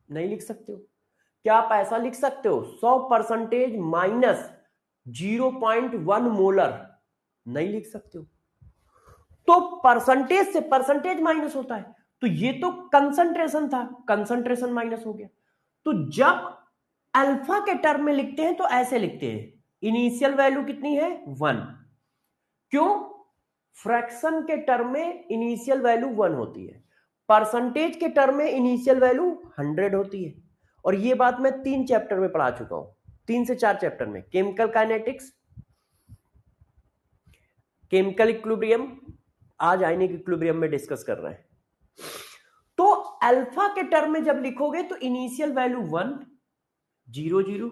A: नहीं लिख सकते हो। क्या आप ऐसा लिख सकते हो 100% माइनस 0.1 मोलर? नहीं लिख सकते हो। तो परसेंटेज से परसेंटेज माइनस होता है, तो ये तो कंसंट्रेशन था, कंसंट्रेशन माइनस हो गया। तो जब अल्फा के टर्म में लिखते हैं तो ऐसे लिखते हैं, इनिशियल वैल्यू कितनी है? 1। क्यों? फ्रैक्शन के टर्म में इनिशियल वैल्यू 1 होती है, परसेंटेज के टर्म में इनिशियल वैल्यू 100 होती है। और ये बात मैं 3 चैप्टर में पढ़ा चुका हूं, 3 से 4 चैप्टर में, केमिकल काइनेटिक्स, केमिकल इक्विलिब्रियम, आज आयनिक इक्विलिब्रियम में डिस्कस कर रहे हैं। तो अल्फा के टर्म में जब लिखोगे तो इनिशियल वैल्यू 1 0 0।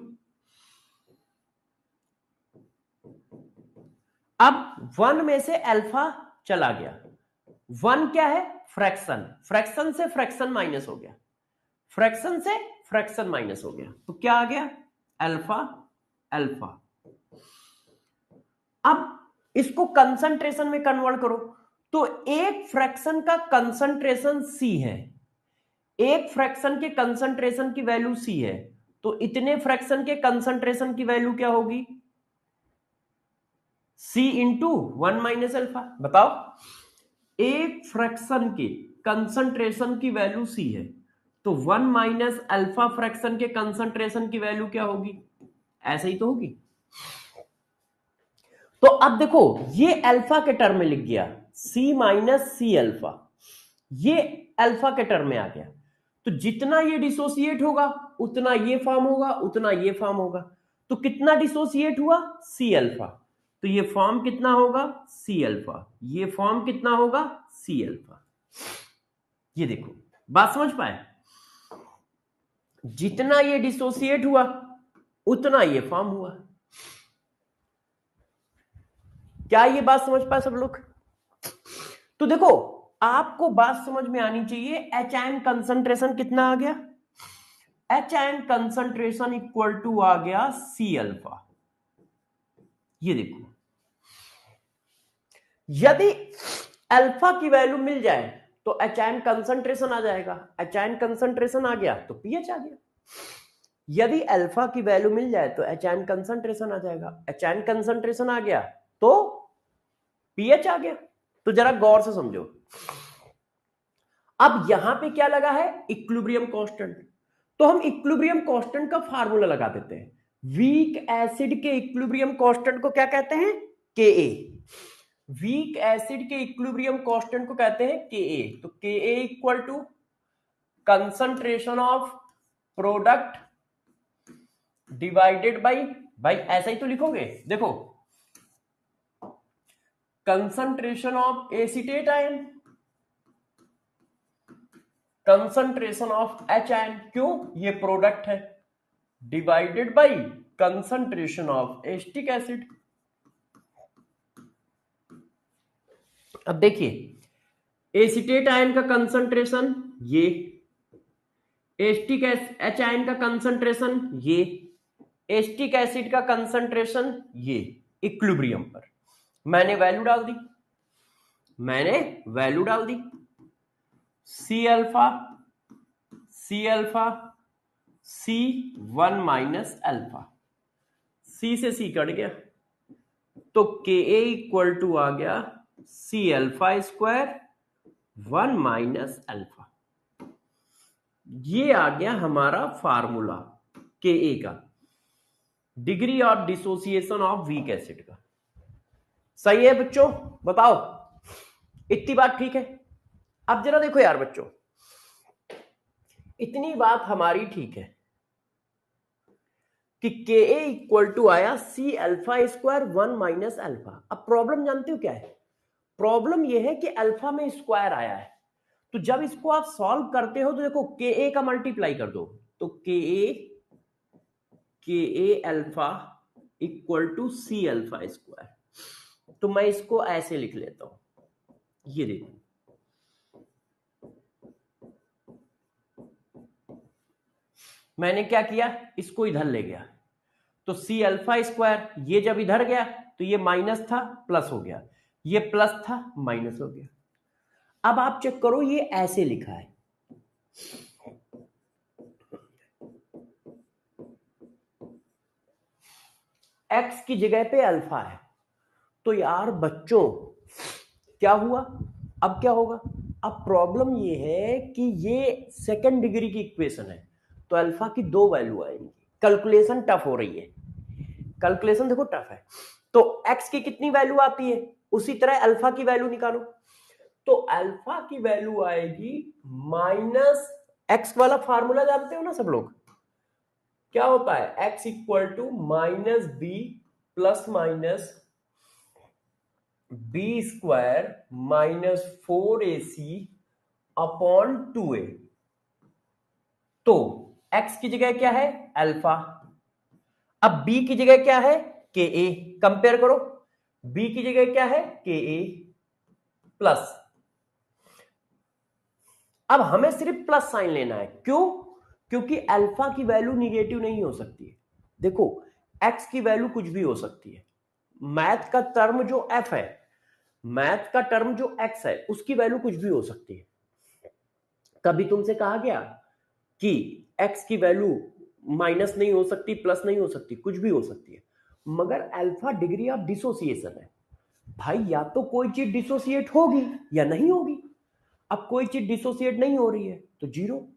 A: अब 1 में से अल्फा चला गया, 1 क्या है? फ्रैक्शन, फ्रैक्शन से फ्रैक्शन माइनस हो गया, फ्रैक्शन से फ्रैक्शन माइनस हो गया, तो क्या आ गया? Alpha alpha. अब इसको कंसंट्रेशन में कन्वर्ट करो, तो एक फ्रैक्शन का कंसंट्रेशन C है, एक फ्रैक्शन के कंसंट्रेशन की वैल्यू C है, तो इतने फ्रैक्शन के कंसंट्रेशन की वैल्यू क्या होगी? C into 1 minus alpha. बताओ, एक फ्रैक्शन के कंसंट्रेशन की वैल्यू C है, तो 1 माइनस अल्फा फ्रैक्शन के कंसंट्रेशन की वैल्यू क्या होगी? ऐसे ही तो होगी। तो अब देखो, ये अल्फा के टर्म में लिख गया, C माइनस C अल्फा, ये अल्फा के टर्म में आ गया। तो जितना ये डिसोसिएट होगा उतना ये फॉर्म होगा, उतना ये फॉर्म होगा। तो कितना डिसोसिएट हुआ? C alpha. तो ये फॉर्म कितना होगा? C alpha. ये फॉर्म कितना होगा? C alpha. ये देखो, बात समझ पाए? जितना ये डिसोसिएट हुआ उतना ये फॉर्म हुआ। क्या ये बात समझ पाए सब लोग? तो देखो, आपको बात समझ में आनी चाहिए, एच आयन कंसंट्रेशन कितना आ गया? H ion concentration equal to आ गया C अल्फा। ये देखो, यदि अल्फा की वैल्यू मिल जाए तो एच आयन कंसंट्रेशन आ जाएगा, एच आयन कंसंट्रेशन आ गया तो पीएच आ गया। यदि अल्फा की वैल्यू मिल जाए तो एच आयन कंसंट्रेशन आ जाएगा, एच आयन कंसंट्रेशन आ गया तो पीएच आ गया। तो जरा गौर से समझो, अब यहां पे क्या लगा है? Equilibrium constant. तो हम इक्विलिब्रियम कांस्टेंट का फार्मूला लगा देते हैं। वीक एसिड के इक्विलिब्रियम कांस्टेंट को क्या कहते हैं? Ka। वीक एसिड के इक्विलिब्रियम कांस्टेंट को कहते हैं Ka। तो Ka equal to concentration of product divided by, भाई ऐसा ही तो लिखोगे, देखो, concentration of acetate ion, concentration of H ion, क्यों? ये प्रोडक्ट है, divided by concentration of acetic acid. अब देखिए, एसीटेट आयन का कंसंट्रेशन ये, एसिटिक एच आयन का कंसंट्रेशन ये, एसिटिक एसिड का कंसंट्रेशन ये, इक्विलिब्रियम पर मैंने वैल्यू डाल दी, मैंने वैल्यू डाल दी, C alpha C1 minus alpha, C से C कट गया, तो Ka इक्वल टू आ गया C alpha square 1 minus alpha. ये आ गया हमारा फार्मूला के ए का, degree of dissociation of weak acid का। सही है बच्चों, बताओ इतनी बात ठीक है? अब जरा देखो यार बच्चों, इतनी बात हमारी ठीक है कि के ए इक्वल टू आया C alpha square 1 minus alpha. अब प्रॉब्लम जानते हो क्या है? प्रॉब्लम यह है कि अल्फा में स्क्वायर आया है, तो जब इसको आप सॉल्व करते हो तो देखो के ए का मल्टीप्लाई कर दो, तो K a alpha equal to C alpha square. तो मैं इसको ऐसे लिख लेता हूं, ये देखो मैंने क्या किया, इसको इधर ले गया, तो सी अल्फा स्क्वायर, ये जब इधर गया तो ये माइनस था प्लस हो गया, ये प्लस था माइनस हो गया। अब आप चेक करो, ये ऐसे लिखा है, एक्स की जगह पे अल्फा है, तो यार बच्चों क्या हुआ, अब क्या होगा? अब प्रॉब्लम ये है कि ये सेकंड डिग्री की इक्वेशन है, तो अल्फा की दो वैल्यू आएंगी। कैलकुलेशन टफ हो रही है, कैलकुलेशन देखो टफ है। तो एक्स की कितनी वैल्यू आती है, उसी तरह अल्फा की वैल्यू निकालो। तो अल्फा की वैल्यू आएगी माइनस, एक्स वाला फार्मूला जानते हो ना सब लोग, क्या होता है? X equal to minus b plus minus b square minus 4ac upon 2a। तो x की जगह क्या है? अल्फा। अब b की जगह क्या है? के ए। कंपेयर करो, b की जगह क्या है? के ए प्लस, अब हमें सिर्फ प्लस साइन लेना है, क्यों? क्योंकि अल्फा की वैल्यू निगेटिव नहीं हो सकती है। देखो x की वैल्यू कुछ भी हो सकती है, मैथ का टर्म जो f है, मैथ का टर्म जो x है, उसकी वैल्यू कुछ भी हो सकती है। कभी तुमसे कहा गया कि x की वैल्यू माइनस नहीं हो सकती, प्लस नहीं हो सकती, कुछ भी हो सकती है। मगर अल्फा डिग्री ऑफ डिसोसिएशन है भाई, या तो कोई चीज डिसोसिएट होगी या नहीं होगी। अब कोई चीज डिसोसिएट नहीं हो रही है तो जीरो,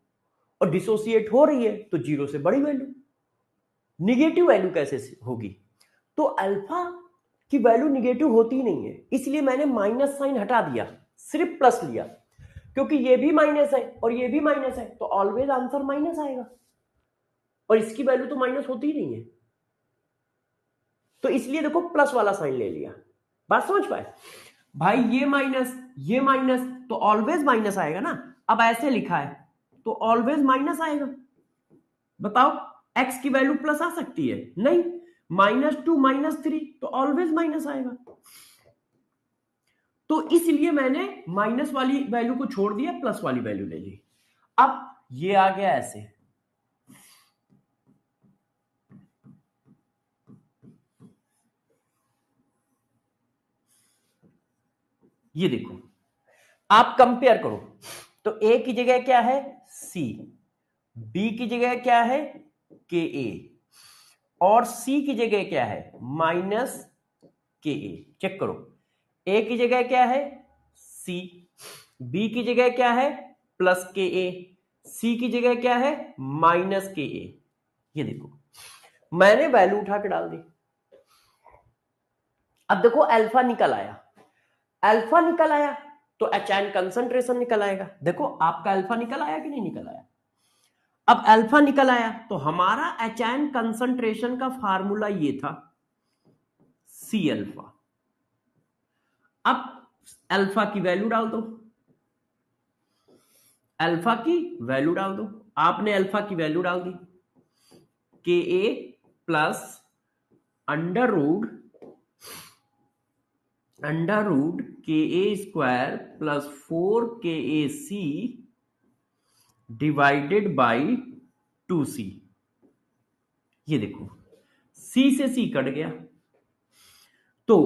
A: और डिसोसिएट हो रही है तो जीरो से बड़ी वैल्यू, निगेटिव वैल्यू कैसे होगी? तो अल्फा की वैल्यू निगेटिव होती ही नहीं है, इसलिए मैंने माइनस साइन हटा दिया, सिर्फ प्लस लिया, क्योंकि ये भी माइनस है और ये भी माइनस है, तो ऑलवेज आंसर माइनस आएगा, और इसकी वैल्यू तो माइनस होती ही नहीं है, तो इसलिए देखो प्लस वाला साइन ले लिया। बात समझ पाए भाई? ये माइनस तो ऑलवेज माइनस आएगा ना। अब ऐसे लिखा है तो ऑलवेज माइनस आएगा। बताओ x की वैल्यू प्लस आ सकती है? नहीं। -2 -3 तो ऑलवेज माइनस आएगा, तो इसलिए मैंने माइनस वाली वैल्यू को छोड़ दिया, प्लस वाली वैल्यू ले ली। अब ये आ गया ऐसे, ये देखो आप कंपेयर करो, तो a की जगह क्या है? c, b की जगह क्या है? के ए, और c की जगह क्या है? माइनस के ए। चेक करो, a की जगह क्या है? c, b की जगह क्या है? प्लस के ए, c की जगह क्या है? माइनस के ए। ये देखो मैंने वैल्यू उठा के डाल दी। अब देखो अल्फा निकल आया, अल्फा निकल आया तो एच कंसंट्रेशन निकल आएगा। देखो आपका अल्फा निकल आया कि नहीं निकल आया? अब अल्फा निकल आया तो हमारा एच कंसंट्रेशन का फार्मूला ये था सी अल्फा। अब अल्फा की वैल्यू डाल दो, अल्फा की वैल्यू डाल दो, आपने अल्फा की वैल्यू डाल दी, के ए plus under root K a square plus 4 KAC divided by 2C। ये देखो C से C कट गया, तो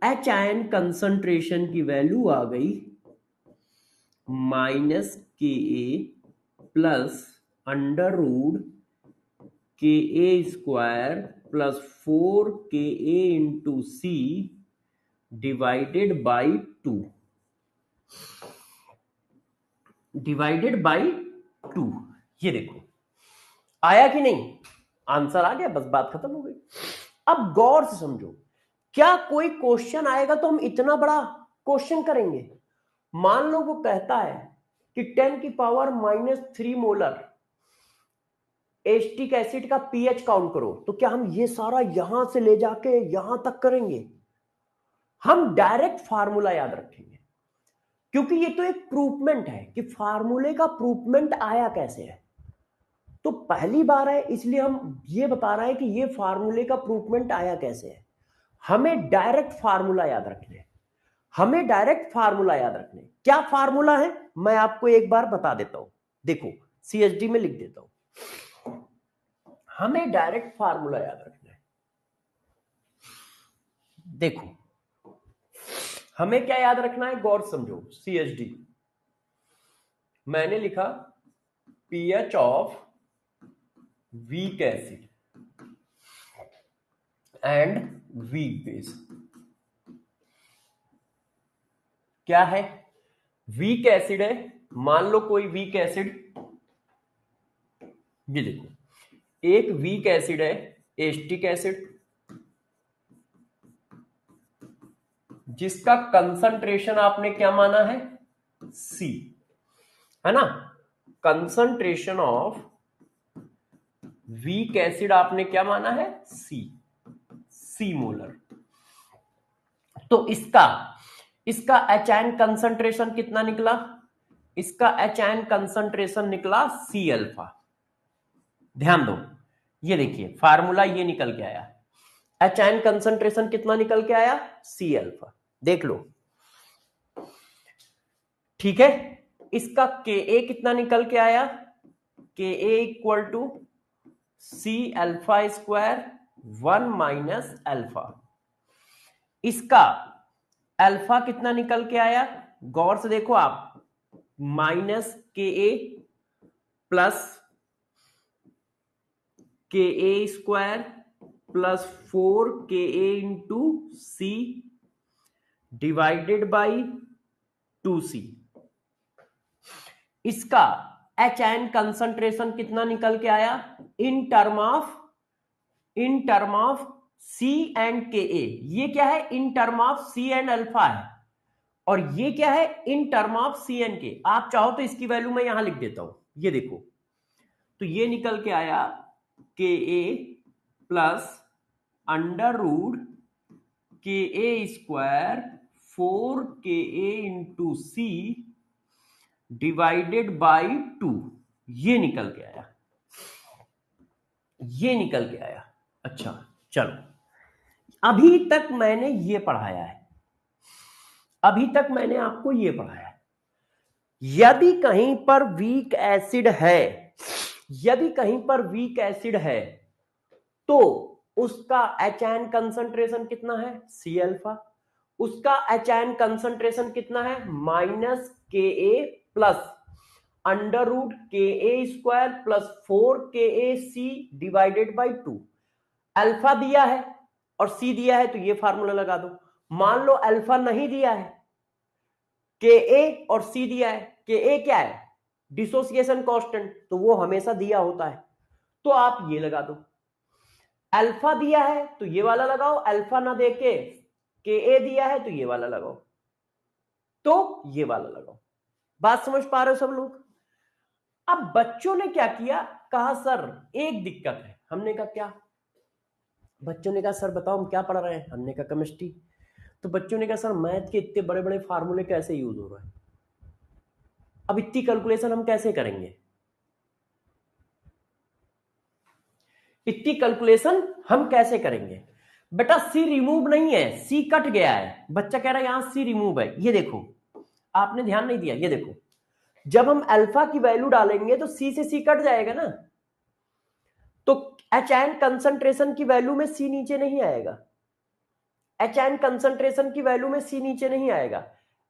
A: एच आयन कंसंट्रेशन की वैल्यू आ गई -KA plus under root K a square plus 4 KA into C divided by 2। Divided by 2। ये देखो आया कि नहीं, आंसर आ गया, बस बात खत्म हो गई। अब गौर से समझो, क्या कोई क्वेश्चन आएगा तो हम इतना बड़ा क्वेश्चन करेंगे? मान लो वो कहता है कि 10 की पावर -3 मोलर एसिटिक एसिड का पीएच काउंट करो, तो क्या हम ये सारा यहां से ले जाके यहां तक करेंगे? हम डायरेक्ट फार्मूला याद रखेंगे, क्योंकि ये तो एक प्रूफमेंट है कि फार्मूले का प्रूफमेंट आया कैसे है। तो पहली बार है इसलिए हम ये बता रहे हैं कि ये फार्मूले का प्रूफमेंट आया कैसे है। हमें डायरेक्ट फार्मूला याद रखने, हमें डायरेक्ट फार्मूला याद रखने। क्या फार्मूला है मैं आपको एक बार बता देता हूं, देखो सीएचडी में लिख देता हूं। हमें डायरेक्ट फार्मूला याद रखना है। देखो हमें क्या याद रखना है, गौर समझो। सीएचडी मैंने लिखा pH of weak acid and weak base. क्या है? वीक एसिड है, मान लो कोई वीक एसिड, ये देखो एक वीक एसिड है एसिटिक एसिड, जिसका कंसंट्रेशन आपने क्या माना है, सी, है ना। कंसंट्रेशन ऑफ वीक एसिड आपने क्या माना है, सी मोलर। तो इसका एचआयन कंसंट्रेशन कितना निकला, इसका एचआयन कंसंट्रेशन निकला सी अल्फा। ध्यान दो, ये देखिए फार्मूला ये निकल के आया, एचआयन कंसंट्रेशन कितना निकल के आया, सी अल्फा। देख लो, ठीक है। इसका के ए कितना निकल के आया, K a equal to C alpha square 1 minus alpha. इसका अल्फा कितना निकल के आया, गौर से देखो आप, माइनस के ए प्लस के a square plus 4 K a into C divided by 2c। इसका एचआयन कंसंट्रेशन कितना निकल के आया, in term of C and K a. ये क्या है, in term of C and alpha है, और ये क्या है, in term of C and K. आप चाहो तो इसकी वैल्यू मैं यहां लिख देता हूं, ये देखो, तो ये निकल के आया K A plus under root K a square 4 K a into C divided by 2। ये निकल के आया, ये निकल के आया। अच्छा चलो, अभी तक मैंने ये पढ़ाया है, अभी तक मैंने आपको ये पढ़ाया है। यदि कहीं पर वीक एसिड है, यदि कहीं पर वीक एसिड है तो उसका एचआयन कंसंट्रेशन कितना है, सी अल्फा। उसका एचआयन कंसंट्रेशन कितना है, माइनस के ए plus under root K a square plus 4 K A C divided by 2। Alpha दिया है और सी दिया है तो ये फार्मूला लगा दो। मान लो अल्फा नहीं दिया है, के ए और सी दिया है। के ए क्या है, डिसोसिएशन कांस्टेंट, तो वो हमेशा दिया होता है, तो आप ये लगा दो। अल्फा दिया है तो ये वाला लगाओ, अल्फा ना देके के ए दिया है तो ये वाला लगाओ, तो ये वाला लगाओ। बात समझ पा रहे हो सब लोग? अब बच्चों ने क्या किया, कहा सर एक दिक्कत है। हमने कहा क्या? बच्चों ने कहा सर बताओ हम क्या पढ़ रहे हैं। हमने कहा केमिस्ट्री। तो बच्चों ने कहा सर मैथ के इतने बड़े बड़े फार्मूले कैसे यूज हो रहे हैं, अब इतनी कैलकुलेशन हम कैसे करेंगे, इतनी कैलकुलेशन हम कैसे करेंगे? बेटा सी रिमूव नहीं है, सी कट गया है। बच्चा कह रहा है यहां सी रिमूव है। ये देखो, आपने ध्यान नहीं दिया, ये देखो, जब हम अल्फा की वैल्यू डालेंगे तो सी से सी कट जाएगा ना, तो एचआयन कंसंट्रेशन की वैल्यू में सी नीचे नहीं आएगा, एचआयन कंसंट्रेशन की वैल्यू में सी नीचे नहीं आएगा,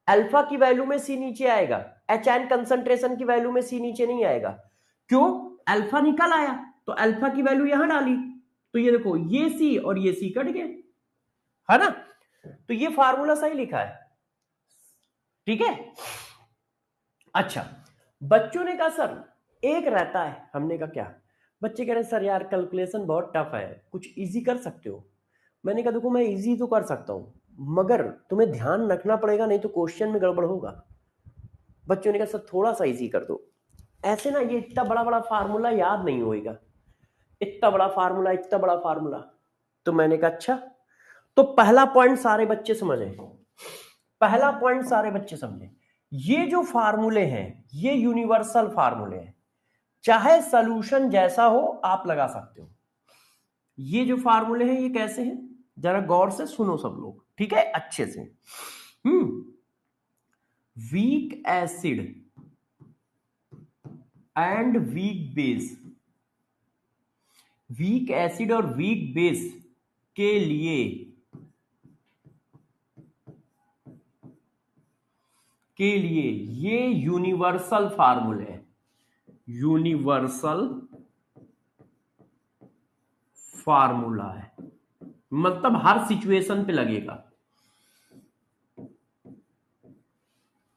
A: अल्फा की वैल्यू में सी नीचे आएगा, एचआयन कंसंट्रेशन की वैल्यू में सी नीचे नहीं आएगा। क्यों? अल्फा निकल आया तो अल्फा की वैल्यू यहां डाली, तो ये देखो ये सी और ये सी कट गए, है ना। तो ये फार्मूला सही लिखा है, ठीक है। अच्छा, बच्चों ने कहा सर एक रहता है। हमने कहा क्या? बच्चे कह रहे हैं सर यार कैलकुलेशन बहुत टफ है, कुछ इजी कर सकते हो? मैंने कहा देखो मैं इजी तो कर सकता हूं मगर तुम्हें ध्यान रखना पड़ेगा, नहीं तो क्वेश्चन में गड़बड़ होगा। बच्चों ने कहा सर थोड़ा सा इजी कर दो। ऐसे ना ये इतना बड़ा बड़ा फार्मूला याद नहीं होएगा, इतना बड़ा फार्मूला, इतना बड़ा फार्मूला। तो मैंने कहा अच्छा, तो पहला पॉइंट सारे बच्चे समझे, पहला पॉइंट सारे बच्चे समझे, ये जो फार्मूले हैं ये यूनिवर्सल फार्मूले हैं, चाहे सॉल्यूशन जैसा हो आप लगा सकते हो। ये जो फार्मूले हैं ये कैसे हैं, जरा गौर से सुनो सब लोग, ठीक है, अच्छे से। Week acid and weak base, weak acid और वीक बेस के लिए ये यूनिवर्सल फार्मूले हैं, यूनिवर्सल फार्मूला है, मतलब हर सिचुएशन पे लगेगा।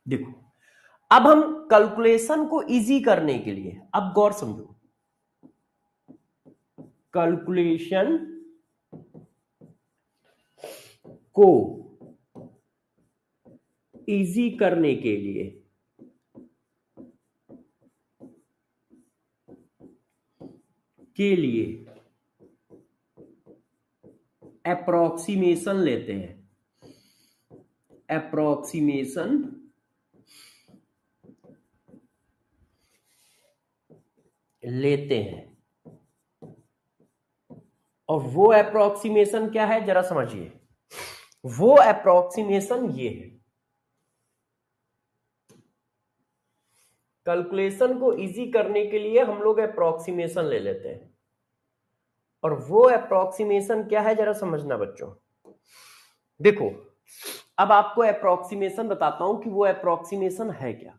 A: देखो अब हम कैलकुलेशन को इजी करने के लिए, अब गौर समझो, कैलकुलेशन को इजी करने के लिए अप्रोक्सीमेशन लेते हैं, अप्रोक्सीमेशन लेते हैं। और वो अप्रोक्सीमेशन क्या है जरा समझिए, वो अप्रोक्सीमेशन ये है, कैलकुलेशन को इजी करने के लिए हम लोग अप्रोक्सीमेशन ले लेते हैं। और वो अप्रोक्सीमेशन क्या है जरा समझना बच्चों। देखो अब आपको अप्रोक्सीमेशन बताता हूं कि वो अप्रोक्सीमेशन है क्या।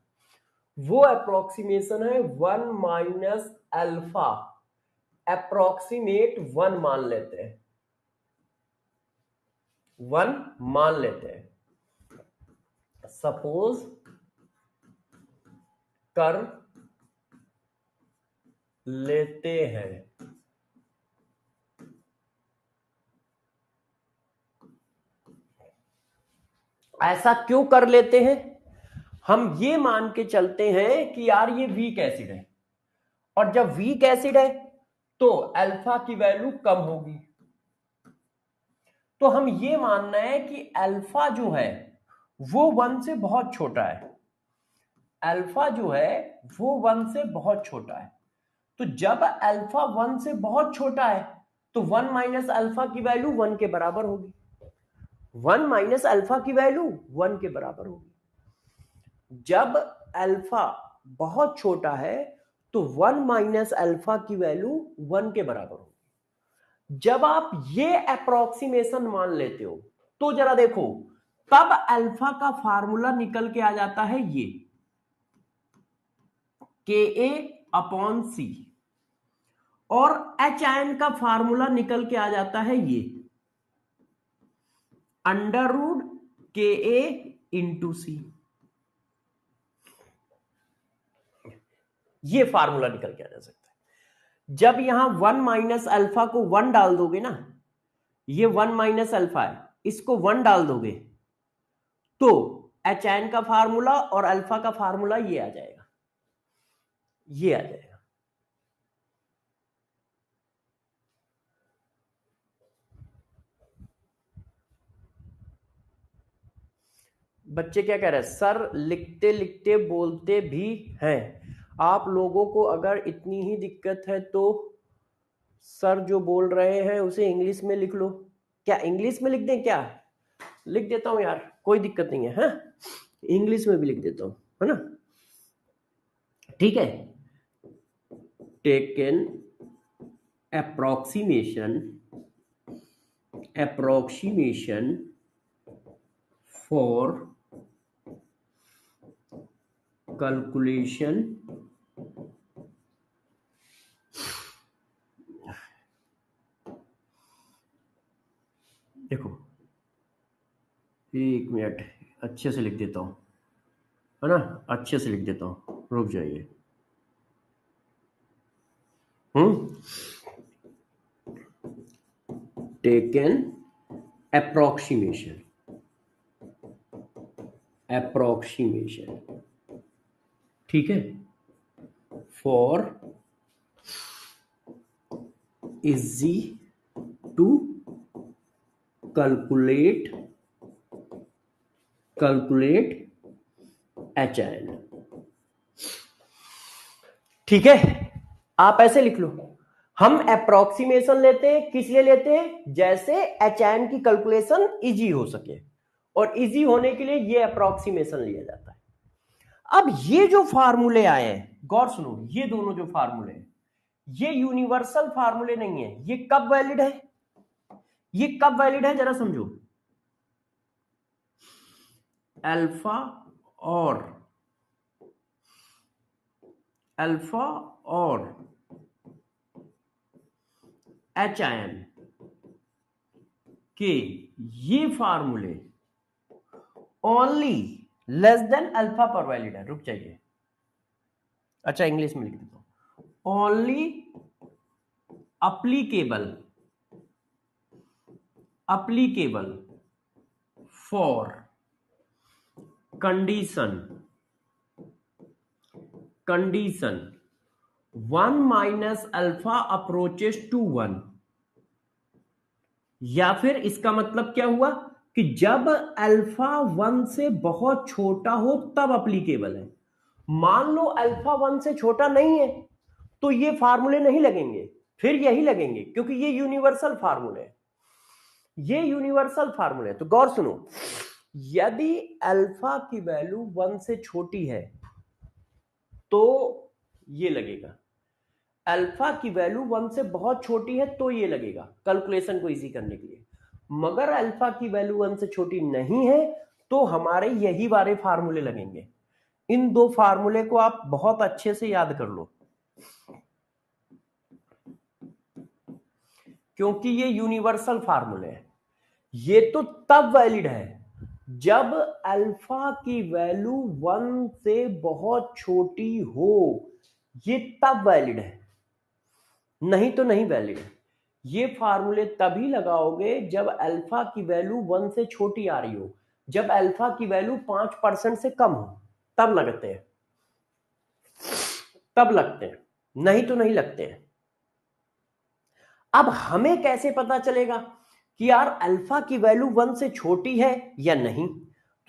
A: वो अप्रोक्सीमेशन है 1 माइनस अल्फा, अप्रोक्सीमेट 1 मान लेते हैं, 1 मान लेते हैं। सपोज कर लेते हैं, ऐसा क्यों कर लेते हैं? हम ये मान के चलते हैं कि यार ये वीक एसिड है, और जब वीक एसिड है तो अल्फा की वैल्यू कम होगी, तो हम ये मानना है कि अल्फा जो है वो 1 से बहुत छोटा है, अल्फा जो है वो 1 से बहुत छोटा है। तो जब अल्फा 1 से बहुत छोटा है तो 1 माइनस अल्फा की वैल्यू 1 के बराबर होगी, 1 माइनस अल्फा की वैल्यू 1 के बराबर होगी। जब अल्फा बहुत छोटा है तो 1 माइनस अल्फा की वैल्यू 1 के बराबर होगी। जब आप ये अप्रोक्सीमेशन मान लेते हो तो जरा देखो, तब अल्फा का फार्मूला निकल के आ जाता है ये के अपॉन सी, और एच आयन का फार्मूला निकल के आ जाता है ये under root K a into सी। ये फार्मूला निकल के आ जा सकता है। जब यहां 1 माइनस अल्फा को 1 डाल दोगे ना, ये 1 माइनस अल्फा है, इसको 1 डाल दोगे तो एच आयन का फार्मूला और अल्फा का फार्मूला ये आ जाएगा, ये आ जाएगा। बच्चे क्या कह रहे हैं सर, लिखते लिखते बोलते भी हैं, आप लोगों को अगर इतनी ही दिक्कत है तो सर जो बोल रहे हैं उसे इंग्लिश में लिख लो। क्या इंग्लिश में लिख दें क्या? लिख देता हूं यार, कोई दिक्कत नहीं है, हाँ? इंग्लिश में भी लिख देता हूं, है ना, ठीक है। टेकन approximation for calculation देखो 1 मिनट अच्छे से लिख देता हूं, है ना, अच्छे से लिख देता हूं। रुक जाइए। टेक एन approximation ठीक है, for easy to calculate HN। ठीक है, आप ऐसे लिख लो, हम अप्रोक्सीमेशन लेते हैं, किस लिए लेते हैं, जैसे HN की कैलकुलेशन इजी हो सके, और इजी होने के लिए ये अप्रोक्सीमेशन लिया जाता है। अब ये जो फार्मूले आए हैं, गौर सुनो, ये दोनों जो फार्मूले हैं ये यूनिवर्सल फार्मूले नहीं है। ये कब वैलिड है, ये कब वैलिड है जरा समझो। अल्फा और HN के ये फार्मूले ओनली लेस देन अल्फा पर वैलिड है। रुक जाइए, अच्छा इंग्लिश में लिख देता हूं, only applicable for condition 1 minus alpha approaches to 1, या फिर इसका मतलब क्या हुआ कि जब अल्फा 1 से बहुत छोटा हो तब अप्लीकेबल है। मान लो अल्फा 1 से छोटा नहीं है तो ये फार्मूले नहीं लगेंगे, फिर यही लगेंगे, क्योंकि ये यूनिवर्सल फार्मूले है, ये यूनिवर्सल फार्मूले है। तो गौर सुनो, यदि अल्फा की वैल्यू 1 से छोटी है तो ये लगेगा, अल्फा की वैल्यू 1 से बहुत छोटी है तो ये लगेगा कैलकुलेशन को इजी करने के लिए। मगर अल्फा की वैल्यू 1 से छोटी नहीं है तो हमारे यही वाले फार्मूले लगेंगे। इन दो फार्मूले को आप बहुत अच्छे से याद कर लो, क्योंकि ये यूनिवर्सल फार्मूले है। ये तो तब वैलिड है जब अल्फा की वैल्यू 1 से बहुत छोटी हो, ये तब वैलिड है, नहीं तो नहीं वैलिड है। ये फार्मूले तभी लगाओगे जब अल्फा की वैल्यू 1 से छोटी आ रही हो, जब अल्फा की वैल्यू 5% से कम हो, तब लगते हैं, तब लगते हैं, नहीं तो नहीं लगते हैं। अब हमें कैसे पता चलेगा कि यार अल्फा की वैल्यू 1 से छोटी है या नहीं?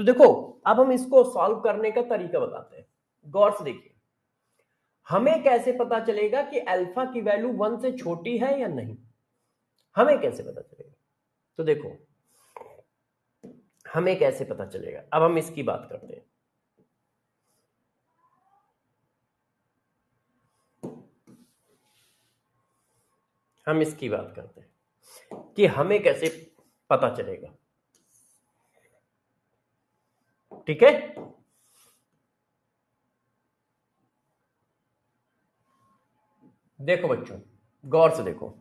A: तो देखो, अब हम इसको सॉल्व करने का तरीका बताते हैं, गौर से देखिए। हमें कैसे पता चलेगा कि अल्फा की वैल्यू 1 से छोटी है या नहीं? हमें कैसे पता चलेगा? तो देखो, हमें कैसे पता चलेगा, अब हम इसकी बात करते हैं। हम इसकी बात करते हैं कि हमें कैसे पता चलेगा। ठीक है, देखो बच्चों, गौर से देखो,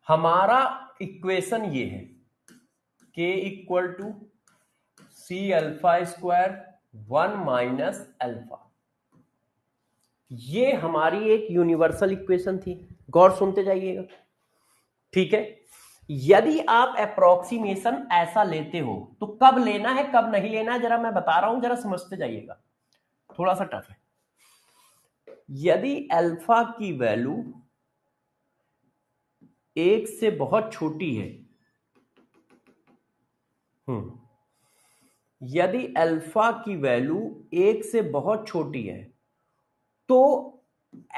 A: हमारा इक्वेशन ये है k equal to C alpha square 1 minus alpha. ये हमारी एक यूनिवर्सल इक्वेशन थी, गौर सुनते जाइएगा। ठीक है, यदि आप अप्रोक्सीमेशन ऐसा लेते हो तो कब लेना है कब नहीं लेना है जरा मैं बता रहा हूं, जरा समझते जाइएगा, थोड़ा सा टफ है। यदि अल्फा की वैल्यू 1 से बहुत छोटी है, यदि अल्फा की वैल्यू 1 से बहुत छोटी है तो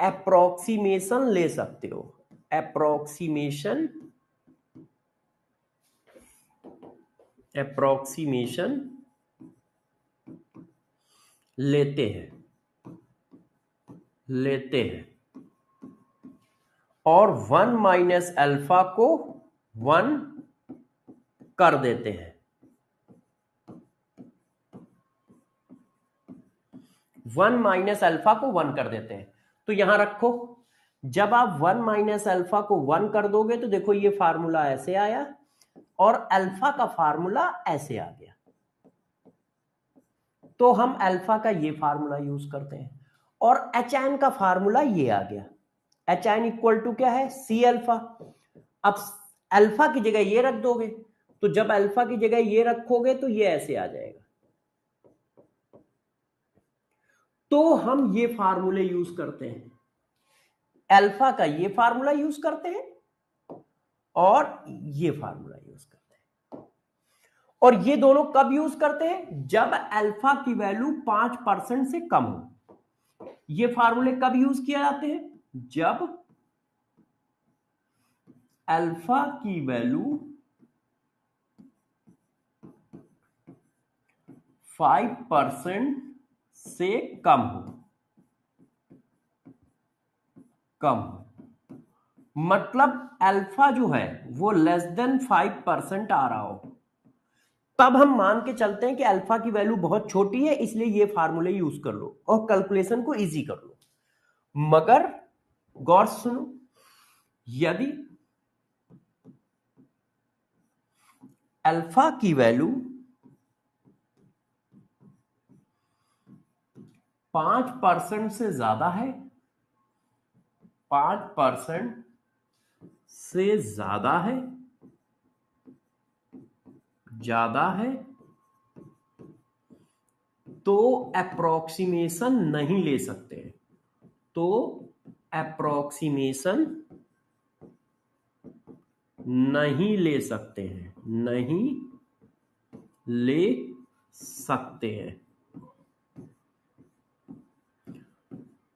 A: अप्रोक्सीमेशन ले सकते हो, अप्रोक्सीमेशन लेते हैं और 1 माइनस अल्फा को 1 कर देते हैं, 1 माइनस अल्फा को 1 कर देते हैं। तो यहां रखो, जब आप 1 माइनस अल्फा को 1 कर दोगे तो देखो ये फार्मूला ऐसे आया और अल्फा का फार्मूला ऐसे आ गया, तो हम अल्फा का ये फार्मूला यूज करते हैं। और एच एन का फार्मूला ये आ गया, एच एन इक्वल टू क्या है, सी अल्फा। अब अल्फा की जगह ये रख दोगे, तो जब अल्फा की जगह ये रखोगे तो ये ऐसे आ जाएगा। तो हम ये फार्मूले यूज करते हैं, अल्फा का ये फार्मूला यूज करते हैं और ये फार्मूला यूज करते हैं। और ये दोनों कब यूज करते हैं, जब अल्फा की वैल्यू 5% से कम हो। ये फार्मूले कब यूज किए जाते हैं, जब अल्फा की वैल्यू 5% से कम हो, मतलब अल्फा जो है वो लेस देन 5% आ रहा हो, तब हम मान के चलते हैं कि अल्फा की वैल्यू बहुत छोटी है, इसलिए ये फार्मूले यूज कर लो और कैलकुलेशन को इजी कर लो। मगर गौर सुनो, यदि अल्फा की वैल्यू 5% से ज्यादा है, 5% से ज्यादा है तो अप्रोक्सीमेशन नहीं ले सकते, तो अप्रोक्सीमेशन नहीं ले सकते हैं, नहीं ले सकते हैं।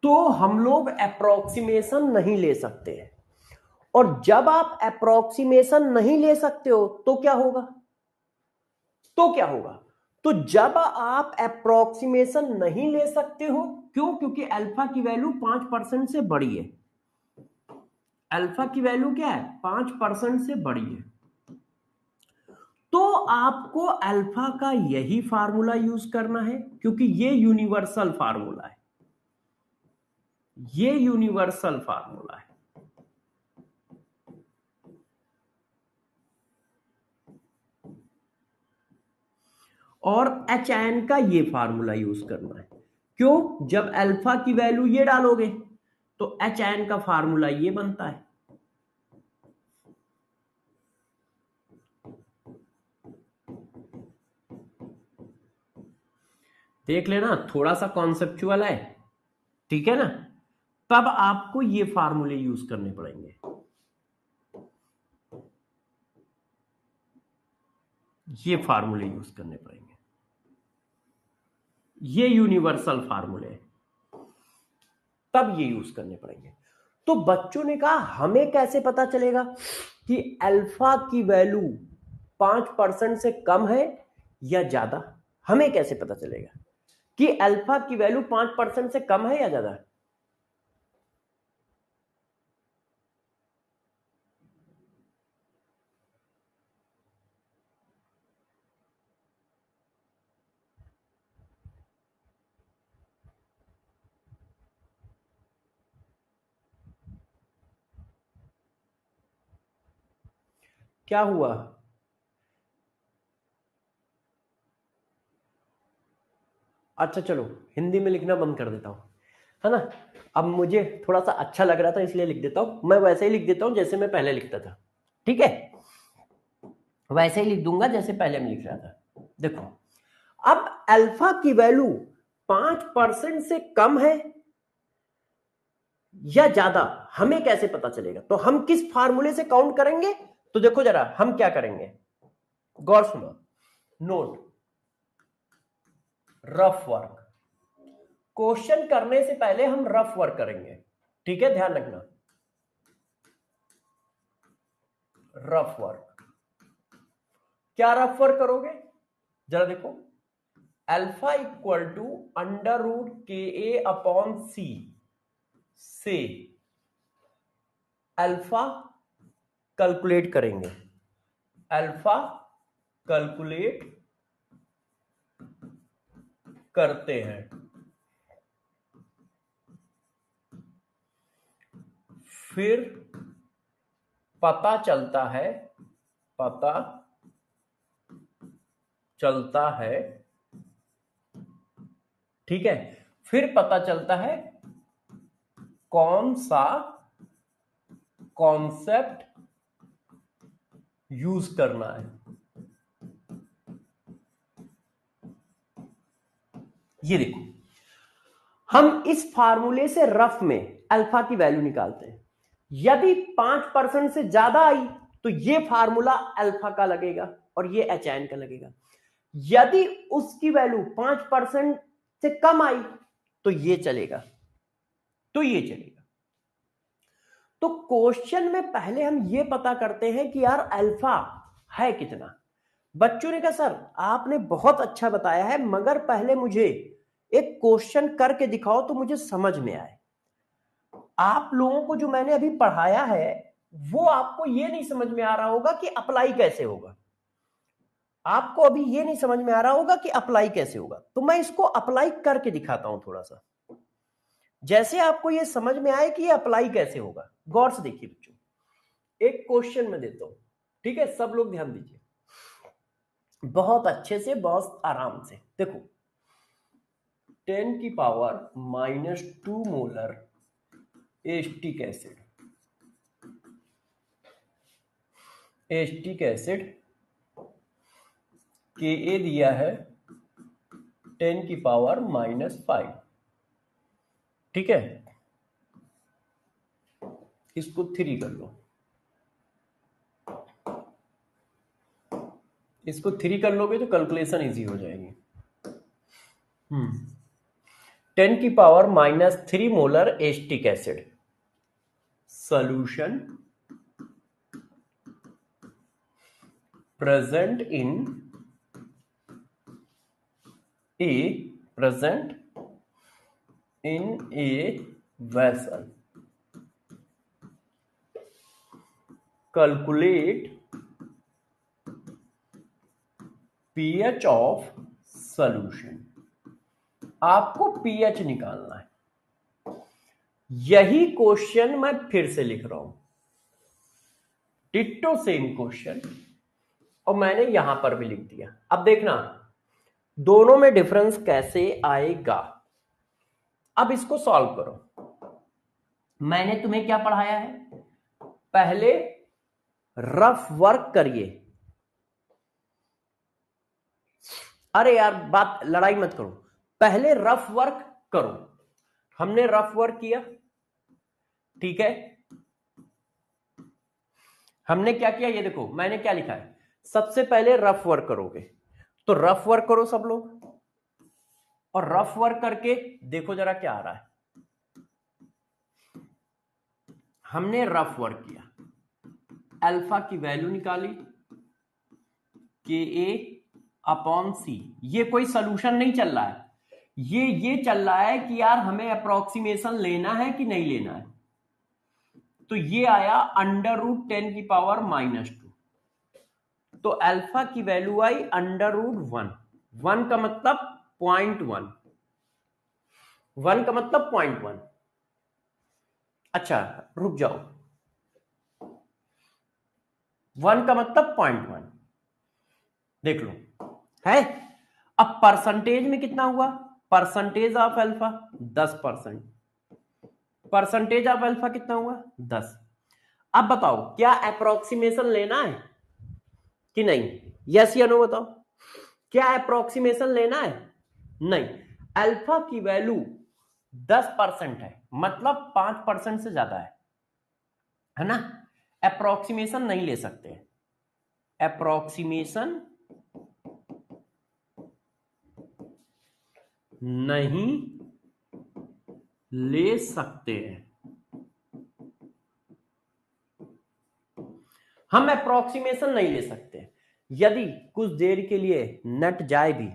A: तो हम लोग अप्रोक्सीमेशन नहीं ले सकते हैं, और जब आप अप्रोक्सीमेशन नहीं ले सकते हो तो क्या होगा, तो जब आप अप्रोक्सीमेशन नहीं ले सकते हो, क्यों, क्योंकि अल्फा की वैल्यू 5% से बड़ी है, अल्फा की वैल्यू क्या है, 5% से बड़ी है, तो आपको अल्फा का यही फार्मूला यूज करना है, क्योंकि ये यूनिवर्सल फार्मूला है, ये यूनिवर्सल फार्मूला है। और एच एन का ये फार्मूला यूज करना है, क्यों, जब अल्फा की वैल्यू ये डालोगे तो एच एन का फार्मूला ये बनता है। देख लेना, थोड़ा सा कॉन्सेप्चुअल है, ठीक है ना, तब आपको ये फार्मूले यूज करने पड़ेंगे, ये फार्मूले यूज करने पड़ेंगे, ये यूनिवर्सल फार्मूले तब ये यूज करने पड़ेंगे। तो बच्चों ने कहा हमें कैसे पता चलेगा कि अल्फा की वैल्यू 5% से कम है या ज्यादा, हमें कैसे पता चलेगा कि अल्फा की वैल्यू 5% से कम है या ज्यादा है? क्या हुआ, अच्छा चलो हिंदी में लिखना बंद कर देता हूं, है ना, अब मुझे थोड़ा सा अच्छा लग रहा था इसलिए लिख देता हूं, मैं वैसे ही लिख देता हूं जैसे मैं पहले लिखता था, ठीक है, वैसे ही लिख दूंगा जैसे पहले मैं लिख रहा था। देखो, अब अल्फा की वैल्यू 5% से कम है या ज्यादा, हमें कैसे पता चलेगा, तो हम किस फार्मूले से काउंट करेंगे, तो देखो जरा हम क्या करेंगे, गौर सुनो, नोट, रफ वर्क, क्वेश्चन करने से पहले हम रफ वर्क करेंगे, ठीक है, ध्यान रखना, रफ वर्क, क्या रफ वर्क करोगे, जरा देखो, alpha equal to under root K a upon C से अल्फा कैलकुलेट करेंगे, अल्फा कैलकुलेट करते हैं, फिर पता चलता है, ठीक है, फिर पता चलता है कौन सा कॉन्सेप्ट यूज करना है। ये देखो, हम इस फार्मूले से रफ में अल्फा की वैल्यू निकालते हैं। यदि 5% से ज्यादा आई तो ये फार्मूला अल्फा का लगेगा और ये एच एन का लगेगा। यदि उसकी वैल्यू 5% से कम आई तो ये चलेगा, तो ये चलेगा। तो क्वेश्चन में पहले हम ये पता करते हैं कि यार अल्फा है कितना। बच्चों ने कहा सर आपने बहुत अच्छा बताया है, मगर पहले मुझे एक क्वेश्चन करके दिखाओ तो मुझे समझ में आए। आप लोगों को जो मैंने अभी पढ़ाया है वो आपको ये नहीं समझ में आ रहा होगा कि अप्लाई कैसे होगा। आपको अभी ये नहीं समझ में आ रहा होगा कि अप्लाई कैसे होगा, तो मैं इसको अप्लाई करके दिखाता हूं थोड़ा सा, जैसे आपको ये समझ में आए कि ये अप्लाई कैसे होगा। गौर से देखिए बच्चों, एक क्वेश्चन में देता हूं, ठीक है, सब लोग ध्यान दीजिए बहुत अच्छे से, बहुत आराम से। देखो 10 की power -2 molar acetic acid, acetic acid Ka दिया है 10 की पावर -5, ठीक है, इसको 3 कर लो, इसको 3 कर लोगे तो कैलकुलेशन इजी हो जाएगी। 10 की power -3 molar acetic acid solution present in a vessel, calculate pH of solution। आपको pH निकालना है। यही क्वेश्चन मैं फिर से लिख रहा हूं, डिट्टो सेम क्वेश्चन, और मैंने यहां पर भी लिख दिया। अब देखना दोनों में डिफरेंस कैसे आएगा। अब इसको सॉल्व करो। मैंने तुम्हें क्या पढ़ाया है, पहले रफ वर्क करिए। अरे यार बात लड़ाई मत करो, पहले रफ वर्क करो। हमने रफ वर्क किया, ठीक है, हमने क्या किया ये देखो, मैंने क्या लिखा है, सबसे पहले रफ वर्क करोगे, तो रफ वर्क करो सब लोग, और रफ वर्क करके देखो जरा क्या आ रहा है। हमने रफ वर्क किया, अल्फा की वैल्यू निकाली Ka/C। ये कोई सोल्यूशन नहीं चल रहा है, ये चल रहा है कि यार हमें अप्रोक्सीमेशन लेना है कि नहीं लेना है। तो ये आया √10 की पावर -2, तो अल्फा की वैल्यू आई √1। 1 का मतलब 0.1, 1 का मतलब 0.1। अच्छा रुक जाओ, 1 का मतलब 0.1 देख लो है। अब परसेंटेज में कितना हुआ, percentage of alpha 10%, percentage of alpha कितना हुआ 10। अब बताओ क्या अप्रोक्सीमेशन लेना है कि नहीं, यस या नो बताओ, क्या अप्रोक्सीमेशन लेना है, नहीं। अल्फा की वैल्यू 10% है, मतलब 5% से ज्यादा है ना, अप्रोक्सीमेशन नहीं ले सकते, अप्रोक्सीमेशन नहीं ले सकते हैं, हम अप्रोक्सीमेशन नहीं ले सकते। यदि कुछ देर के लिए नट जाए भी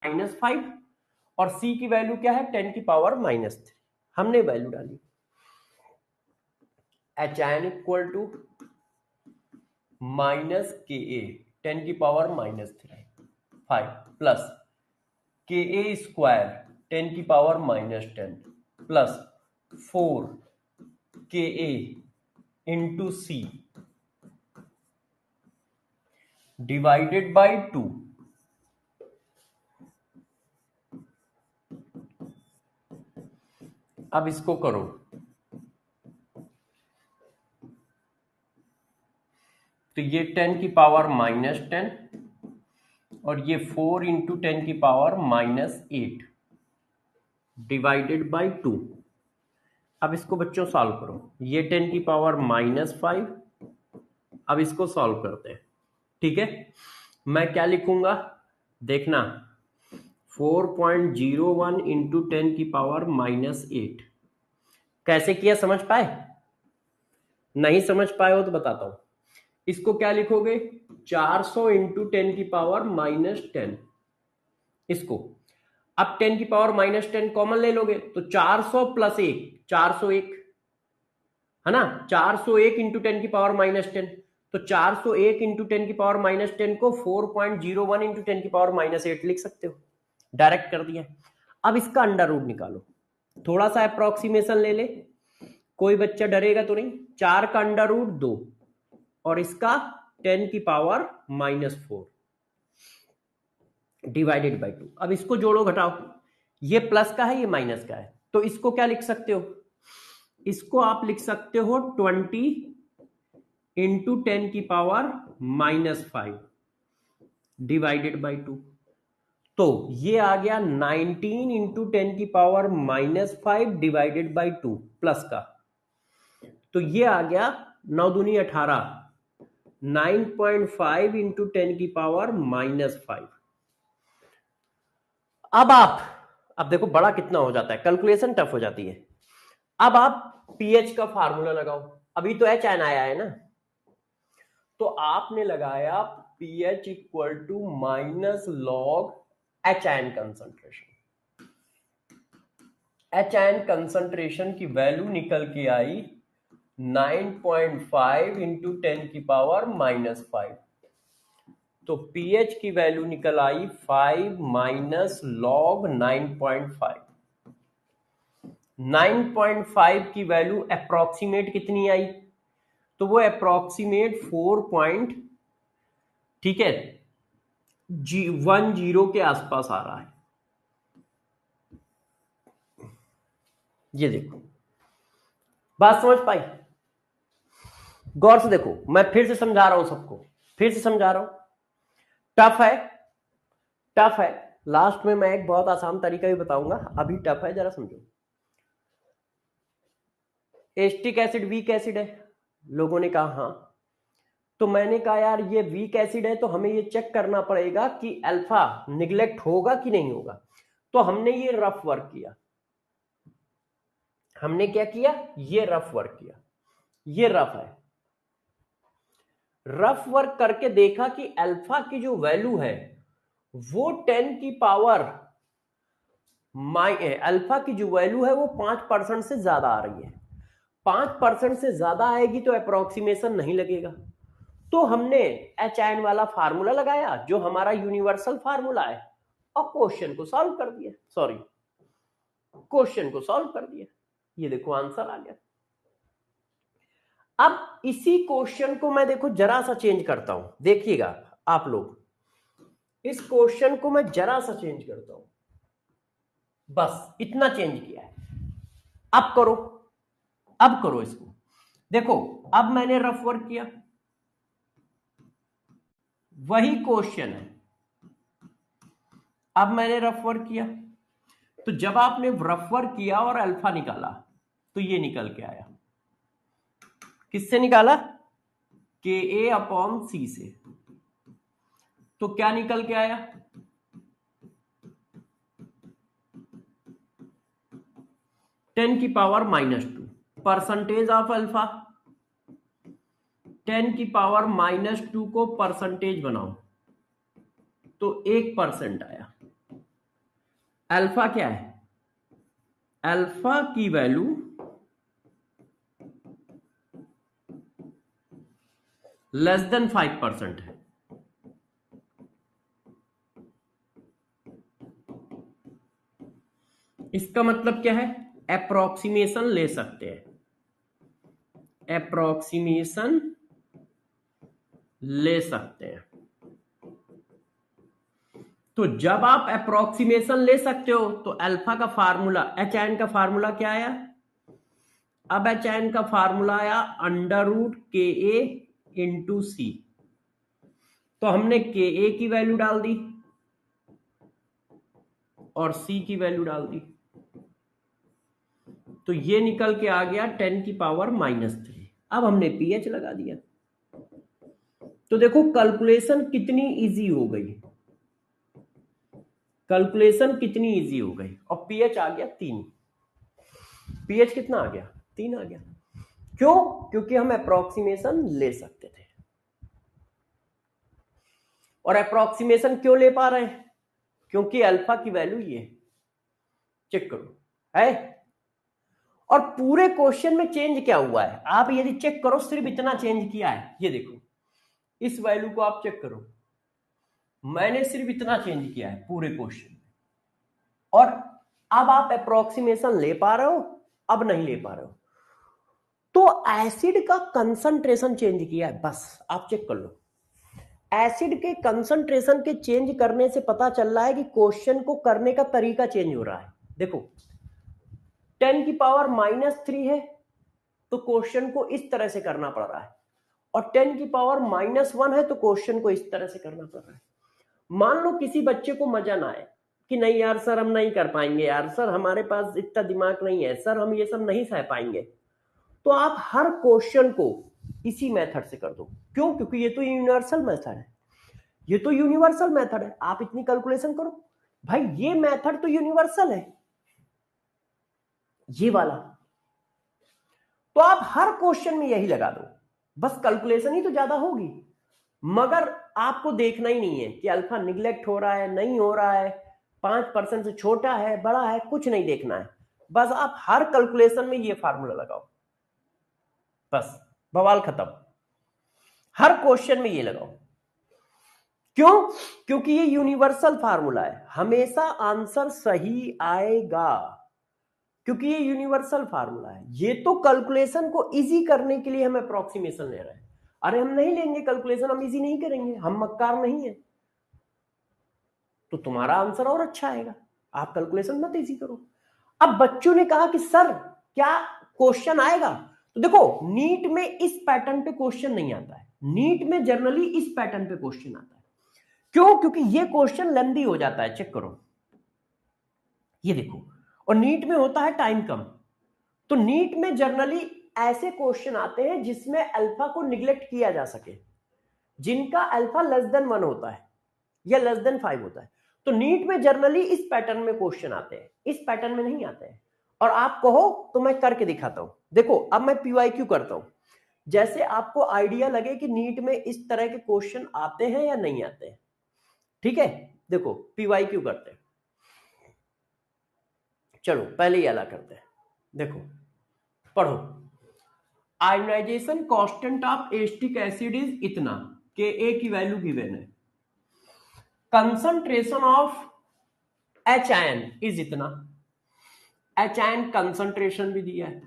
A: -5 और c की वैल्यू क्या है 10 की पावर -3। हमने वैल्यू डाली HN इक्वल टू -KA 10 की पावर -5 प्लस KA स्क्वायर 10 की power -10 plus 4 KA into C divided by 2। अब इसको करो तो ये 10 की पावर -10 और ये 4 इंटू 10 की पावर -8 डिवाइडेड बाई 2। अब इसको बच्चों सॉल्व करो, ये 10 की पावर -5। अब इसको सॉल्व करते हैं, ठीक है। मैं क्या लिखूंगा देखना, 4.01 इंटू 10 की पावर -8। कैसे किया समझ पाए? नहीं समझ पाए हो तो बताता हूं। इसको क्या लिखोगे 400 इंटू 10 की पावर -10। इसको अब 10 की पावर -10 कॉमन ले लोगे तो 400 प्लस 1 401 है ना। 401 इंटू 10 की पावर -10 तो 401 इंटू 10 की पावर -10 को 4.01 इंटू 10 की पावर -8 लिख सकते हो। डायरेक्ट कर दिया। अब इसका अंडर रूट निकालो, थोड़ा सा अप्रोक्सीमेशन ले ले, कोई बच्चा डरेगा तो नहीं। 4 का अंडर रूट 2 और इसका 10 की पावर -4 डिवाइडेड बाई 2। अब इसको जोड़ो घटाओ, ये प्लस का है ये माइनस का है, तो इसको क्या लिख सकते हो, इसको आप लिख सकते हो 20 इंटू 10 की पावर -5 डिवाइडेड बाई 2। तो ये आ गया 19 इंटू 10 की पावर -5 डिवाइडेड बाई 2 प्लस का, तो ये आ गया 9 दूनी 18 9.5 इंटू 10 की पावर -5। अब देखो बड़ा कितना हो जाता है, कैलकुलेशन टफ हो जाती है। अब आप पीएच का फार्मूला लगाओ, अभी तो एच एन आया है ना, तो आपने लगाया pH equal to minus log H N concentration. H N concentration की वैल्यू निकल के आई 9.5 इंटू 10 की पावर -5। तो पीएच की वैल्यू निकल आई 5 माइनस लॉग 9.5। 9.5 की वैल्यू अप्रोक्सीमेट कितनी आई, तो वो अप्रोक्सीमेट 4 ठीक है 10 के आसपास आ रहा है। ये देखो बात समझ पाई? गौर से देखो, मैं फिर से समझा रहा हूं सबको, फिर से समझा रहा हूं। टफ है, टफ है। लास्ट में मैं एक बहुत आसान तरीका भी बताऊंगा, अभी टफ है, जरा समझो। एस्टिक एसिड वीक एसिड है, लोगों ने कहा हाँ, तो मैंने कहा यार ये वीक एसिड है तो हमें ये चेक करना पड़ेगा कि अल्फा निगलेक्ट होगा कि नहीं होगा। तो हमने ये रफ वर्क किया, हमने क्या किया, ये रफ वर्क किया, ये रफ है। रफ वर्क करके देखा कि अल्फा की जो वैल्यू है वो 10 की पावर अल्फा की जो वैल्यू है वो 5% से ज्यादा आ रही है। 5% से ज्यादा आएगी तो अप्रोक्सीमेशन नहीं लगेगा। तो हमने एच एन वाला फार्मूला लगाया जो हमारा यूनिवर्सल फार्मूला है और क्वेश्चन को सॉल्व कर दिया, सॉरी क्वेश्चन को सॉल्व कर दिया। ये देखो आंसर आ गया। अब इसी क्वेश्चन को मैं देखो जरा सा चेंज करता हूं, देखिएगा आप लोग, इस क्वेश्चन को मैं जरा सा चेंज करता हूं, बस इतना चेंज किया है। अब करो, अब करो इसको, देखो अब मैंने रफ वर्क किया, वही क्वेश्चन है, अब मैंने रफ वर्क किया, तो जब आपने रफ वर्क किया और अल्फा निकाला तो ये निकल के आया, किससे निकाला, के ए अपॉन सी से। तो क्या निकल के आया, 10 की पावर -2 परसेंटेज ऑफ अल्फा, 10 की पावर -2 को परसेंटेज बनाओ तो 1% आया। अल्फा क्या है, अल्फा की वैल्यू लेस देन 5% है। इसका मतलब क्या है, अप्रोक्सीमेशन ले सकते हैं, अप्रोक्सीमेशन ले सकते हैं। तो जब आप अप्रोक्सीमेशन ले सकते हो तो अल्फा का फार्मूला, एच एन का फार्मूला क्या आया, अब एच एन का फार्मूला आया under root K a into सी। तो हमने के ए की वैल्यू डाल दी और सी की वैल्यू डाल दी, तो ये निकल के आ गया 10⁻³ अब हमने पीएच लगा दिया। तो देखो कैलकुलेशन कितनी इजी हो गई, कैलकुलेशन कितनी इजी हो गई, और पीएच आ गया 3। पीएच कितना आ गया, 3 आ गया। क्यों, क्योंकि हम अप्रोक्सीमेशन ले सकते थे। और अप्रोक्सीमेशन क्यों ले पा रहे हैं, क्योंकि अल्फा की वैल्यू ये, चेक करो है। और पूरे क्वेश्चन में चेंज क्या हुआ है, आप यदि चेक करो सिर्फ इतना चेंज किया है, ये देखो इस वैल्यू को आप चेक करो, मैंने सिर्फ इतना चेंज किया है पूरे क्वेश्चन में। और अब आप अप्रोक्सीमेशन ले पा रहे हो, अब नहीं ले पा रहे हो, तो एसिड का कंसंट्रेशन चेंज किया है, बस आप चेक कर लो। एसिड के कंसंट्रेशन के चेंज करने से पता चल रहा है कि क्वेश्चन को करने का तरीका चेंज हो रहा है। देखो 10⁻³ है तो क्वेश्चन को इस तरह से करना पड़ रहा है, और 10⁻⁻1 है तो क्वेश्चन को इस तरह से करना पड़ रहा है। मान लो किसी बच्चे को मजा ना आए कि नहीं यार सर हम नहीं कर पाएंगे, यार सर हमारे पास इतना दिमाग नहीं है, सर हम ये सब नहीं सह पाएंगे, तो आप हर क्वेश्चन को इसी मेथड से कर दो। क्यों, क्योंकि ये तो यूनिवर्सल मेथड है, ये तो यूनिवर्सल मेथड है। आप इतनी कैलकुलेशन करो भाई, ये मेथड तो यूनिवर्सल है ये वाला, तो आप हर क्वेश्चन में यही लगा दो, बस कैलकुलेशन ही तो ज्यादा होगी, मगर आपको देखना ही नहीं है कि अल्फा निगलेक्ट हो रहा है नहीं हो रहा है, 5% से छोटा है बड़ा है, कुछ नहीं देखना है। बस आप हर कैलकुलेशन में ये फार्मूला लगाओ, बस बवाल खत्म। हर क्वेश्चन में ये लगाओ। क्यों, क्योंकि ये यूनिवर्सल फार्मूला है, हमेशा आंसर सही आएगा, क्योंकि ये यूनिवर्सल फार्मूला है। ये तो कैलकुलेशन को इजी करने के लिए हम अप्रोक्सीमेशन ले रहे हैं। अरे हम नहीं लेंगे कैलकुलेशन, हम इजी नहीं करेंगे, हम मक्कार नहीं है, तो तुम्हारा आंसर और अच्छा आएगा, आप कैलकुलेशन मत इजी करो। अब बच्चों ने कहा कि सर क्या क्वेश्चन आएगा, तो देखो नीट में इस पैटर्न पे क्वेश्चन नहीं आता है, नीट में जनरली इस पैटर्न पे क्वेश्चन आता है। क्यों, क्योंकि ये क्वेश्चन लेंदी हो जाता है, चेक करो ये देखो, और नीट में होता है टाइम कम, तो नीट में जनरली ऐसे क्वेश्चन आते हैं जिसमें अल्फा को निगलेक्ट किया जा सके, जिनका अल्फा लेस देन 1 होता है या लेस देन 5 होता है, तो नीट में जनरली इस पैटर्न में क्वेश्चन आते हैं, इस पैटर्न में नहीं आते हैं। और आप कहो तो मैं करके दिखाता हूं, देखो अब मैं पीवाईक्यू करता हूं, जैसे आपको आइडिया लगे कि नीट में इस तरह के क्वेश्चन आते हैं या नहीं आते हैं। ठीक है, देखो पीवाईक्यू करते हैं, चलो पहले ये वाला करते हैं। देखो पढ़ो, ionisation constant of acetic acid is इतना, के ए की वैल्यू गिवन है, concentration of H ion is इतना, एच आयन कंसंट्रेशन भी दिया है,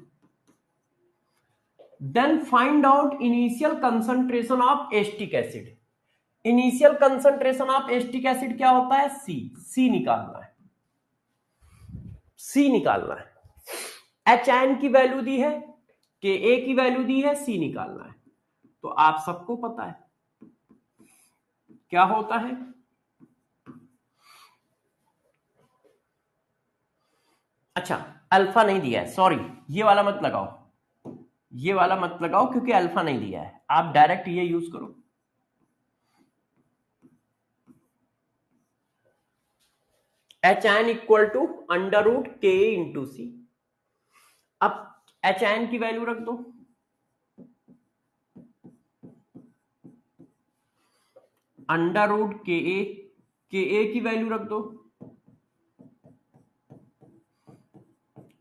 A: then find out initial concentration of acetic acid. Initial concentration of acetic acid क्या होता है, सी निकालना है, सी निकालना है। एच आयन की वैल्यू दी है, के ए की वैल्यू दी है, सी निकालना है। तो आप सबको पता है क्या होता है, अच्छा अल्फा नहीं दिया है, सॉरी ये वाला मत लगाओ, ये वाला मत लगाओ क्योंकि अल्फा नहीं दिया है, आप डायरेक्ट ये यूज करो। H ion equal to under root K into C. अब एच आयन की वैल्यू रख दो, अंडर रूट के ए की वैल्यू रख दो,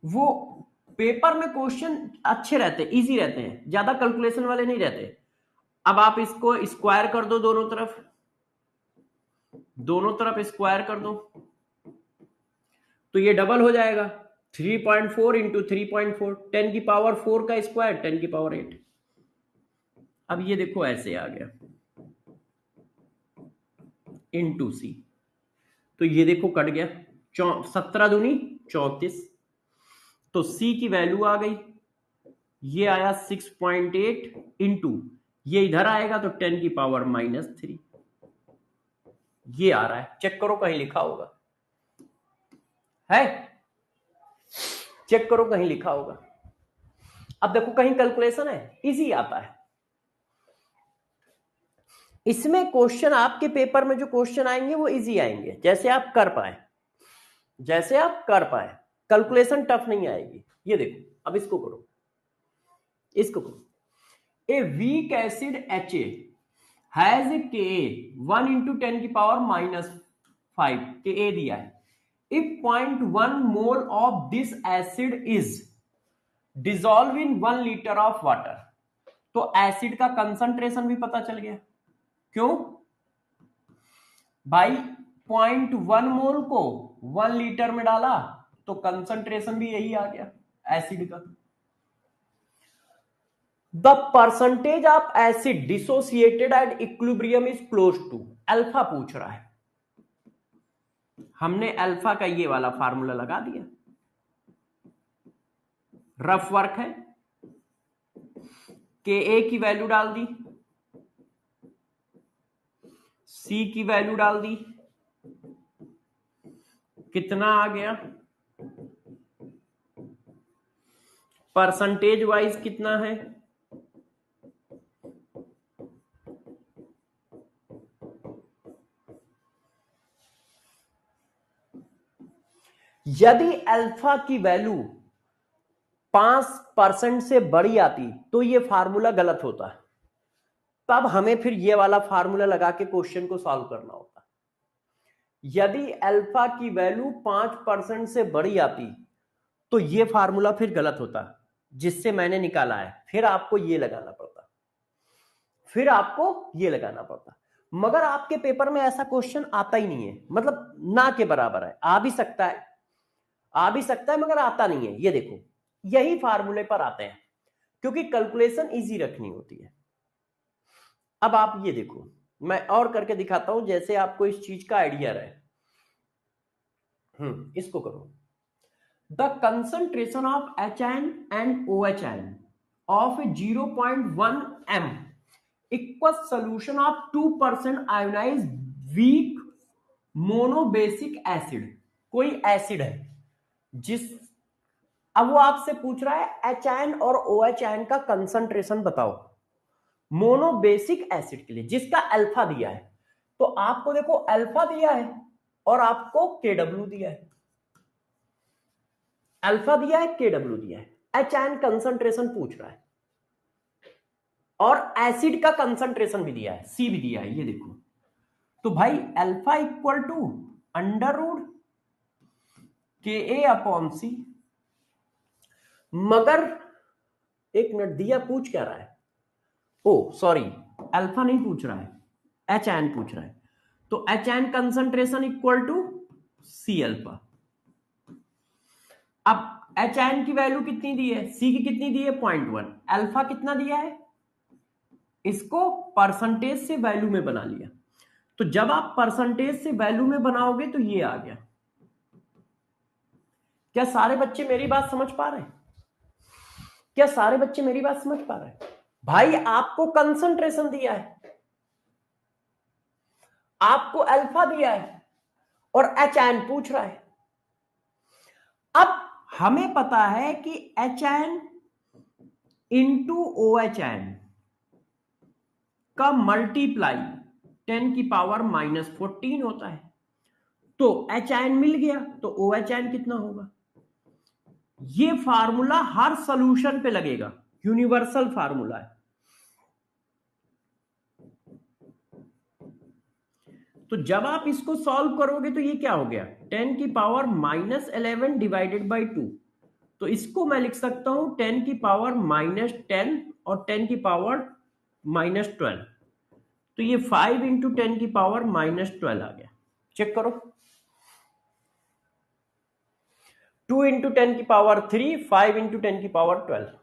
A: वो पेपर में क्वेश्चन अच्छे रहते हैं, इजी रहते हैं, ज्यादा कैलकुलेशन वाले नहीं रहते। अब आप इसको स्क्वायर कर दो, दोनों तरफ स्क्वायर कर दो, तो ये डबल हो जाएगा। 3.4 इंटू 3.4, 10 की पावर 4 का स्क्वायर 10 की पावर 8। अब ये देखो ऐसे आ गया इंटू सी, तो ये देखो कट गया, 17 दूनी 34, तो सी की वैल्यू आ गई, ये आया 6.8 इंटू, ये इधर आएगा तो 10 की पावर -3, ये आ रहा है। चेक करो कहीं लिखा होगा, है चेक करो कहीं लिखा होगा। अब देखो कहीं कैलकुलेशन है, इजी आता है। इसमें क्वेश्चन आपके पेपर में जो क्वेश्चन आएंगे वो इजी आएंगे, जैसे आप कर पाए, कैलकुलेशन टफ नहीं आएगी। ये देखो, अब इसको करो, a weak acid HA has Ka 1 into 10 की पावर -5, Ka दिया है। If 0.1 mole of this acid is dissolve in 1 litre of water, तो एसिड का कंसंट्रेशन भी पता चल गया। क्यों भाई, 0.1 मोल को 1 लीटर में डाला तो कंसंट्रेशन भी यही आ गया एसिड का। The percentage of acid dissociated at equilibrium is close to, alpha पूछ रहा है, हमने अल्फा का ये वाला फार्मूला लगा दिया, रफ वर्क है। Ka की वैल्यू डाल दी, C की वैल्यू डाल दी, कितना आ गया, परसेंटेज वाइज कितना है, यदि अल्फा की वैल्यू 5% से बड़ी आती तो ये फार्मूला गलत होता है, तब हमें फिर ये वाला फार्मूला लगा के क्वेश्चन को सॉल्व करना होता। यदि अल्फा की वैल्यू 5% से बड़ी आती तो ये फार्मूला फिर गलत होता, जिससे मैंने निकाला है, फिर आपको ये लगाना पड़ता, मगर आपके पेपर में ऐसा क्वेश्चन आता ही नहीं है, मतलब ना के बराबर है। आ भी सकता है मगर आता नहीं है। ये देखो, यही फार्मूले पर आते हैं, क्योंकि कैलकुलेशन इजी रखनी होती है। अब आप ये देखो, मैं और करके दिखाता हूं, जैसे आपको इस चीज का आइडिया रहे। इसको करो, the concentration of HN and OHN of 0.1 m equals solution of 2% ionized weak monobasic acid. कोई एसिड है जिस, अब वो आपसे पूछ रहा है HN और OHN का कंसंट्रेशन बताओ मोनोबेसिक एसिड के लिए, जिसका अल्फा दिया है। तो आपको देखो अल्फा दिया है और आपको KW दिया है, अल्फा दिया है, KW दिया है, HN कंसंट्रेशन पूछ रहा है और एसिड का कंसंट्रेशन भी दिया है, C भी दिया है। ये देखो, तो भाई अल्फा इक्वल टू √ KA/C, मगर एक मिनट, दिया पूछ क्या रहा है, ओ सॉरी, अल्फा नहीं पूछ रहा है, HN पूछ रहा है, तो HN concentration equal to C alpha. अब HN की वैल्यू कितनी दी है, C की कितनी दी है 0.1, अल्फा कितना दिया है, इसको परसेंटेज से वैल्यू में बना लिया। तो जब आप परसेंटेज से वैल्यू में बनाओगे तो ये आ गया। क्या सारे बच्चे मेरी बात समझ पा रहे हैं? भाई आपको कंसंट्रेशन दिया है, आपको अल्फा दिया है और HN पूछ रहा है। अब हमें पता है कि HN इंटू OHN का मल्टीप्लाई 10 की पावर -14 होता है। तो HN मिल गया तो OHN कितना होगा। ये फार्मूला हर सॉल्यूशन पे लगेगा, यूनिवर्सल फार्मूला है। तो जब आप इसको सॉल्व करोगे तो ये क्या हो गया, 10 की पावर -11 डिवाइडेड बाई 2, तो इसको मैं लिख सकता हूं 10 की पावर -10 और 10 की पावर -12, तो ये 5 इंटू 10 की पावर -12 आ गया। चेक करो, 2 इंटू 10 की पावर 3, 5 इंटू 10 की पावर 12।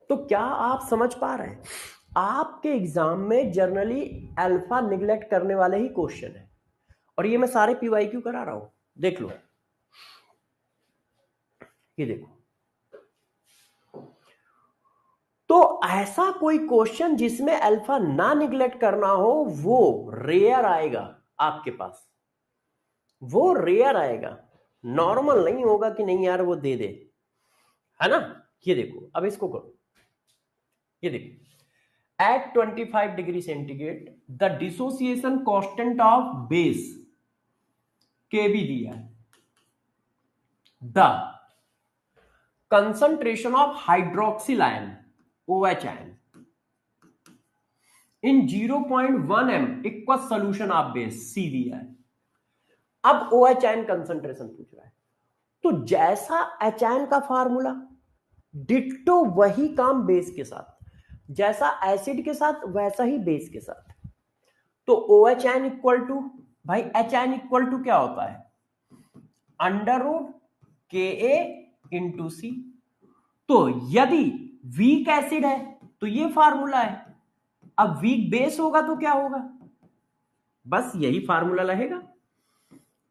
A: तो क्या आप समझ पा रहे हैं, आपके एग्जाम में जनरली अल्फा निगलेक्ट करने वाले ही क्वेश्चन है, और ये मैं सारे पीवाईक्यू करा रहा हूं। देख लो, ये देखो, तो ऐसा कोई क्वेश्चन जिसमें अल्फा ना निगलेक्ट करना हो वो रेयर आएगा आपके पास, वो रेयर आएगा, नॉर्मल नहीं होगा कि नहीं यार वो दे दे, है ना। ये देखो, अब इसको करो, ये देखो, at 25 degree centigrade the dissociation constant of base kb दिया है, the concentration of hydroxyl ion OH ion in 0.1 m aqueous solution of base C दिया है। अब OH ion concentration पूछ रहा है, तो जैसा HN का फार्मूला डिट्टो वही काम बेस के साथ, जैसा एसिड के साथ वैसा ही बेस के साथ। तो OHN इक्वल टू, भाई HN इक्वल टू क्या होता है, अंडर रूट KA इंटू सी। तो यदि वीक एसिड है तो ये फार्मूला है, अब वीक बेस होगा तो क्या होगा, बस यही फार्मूला रहेगा,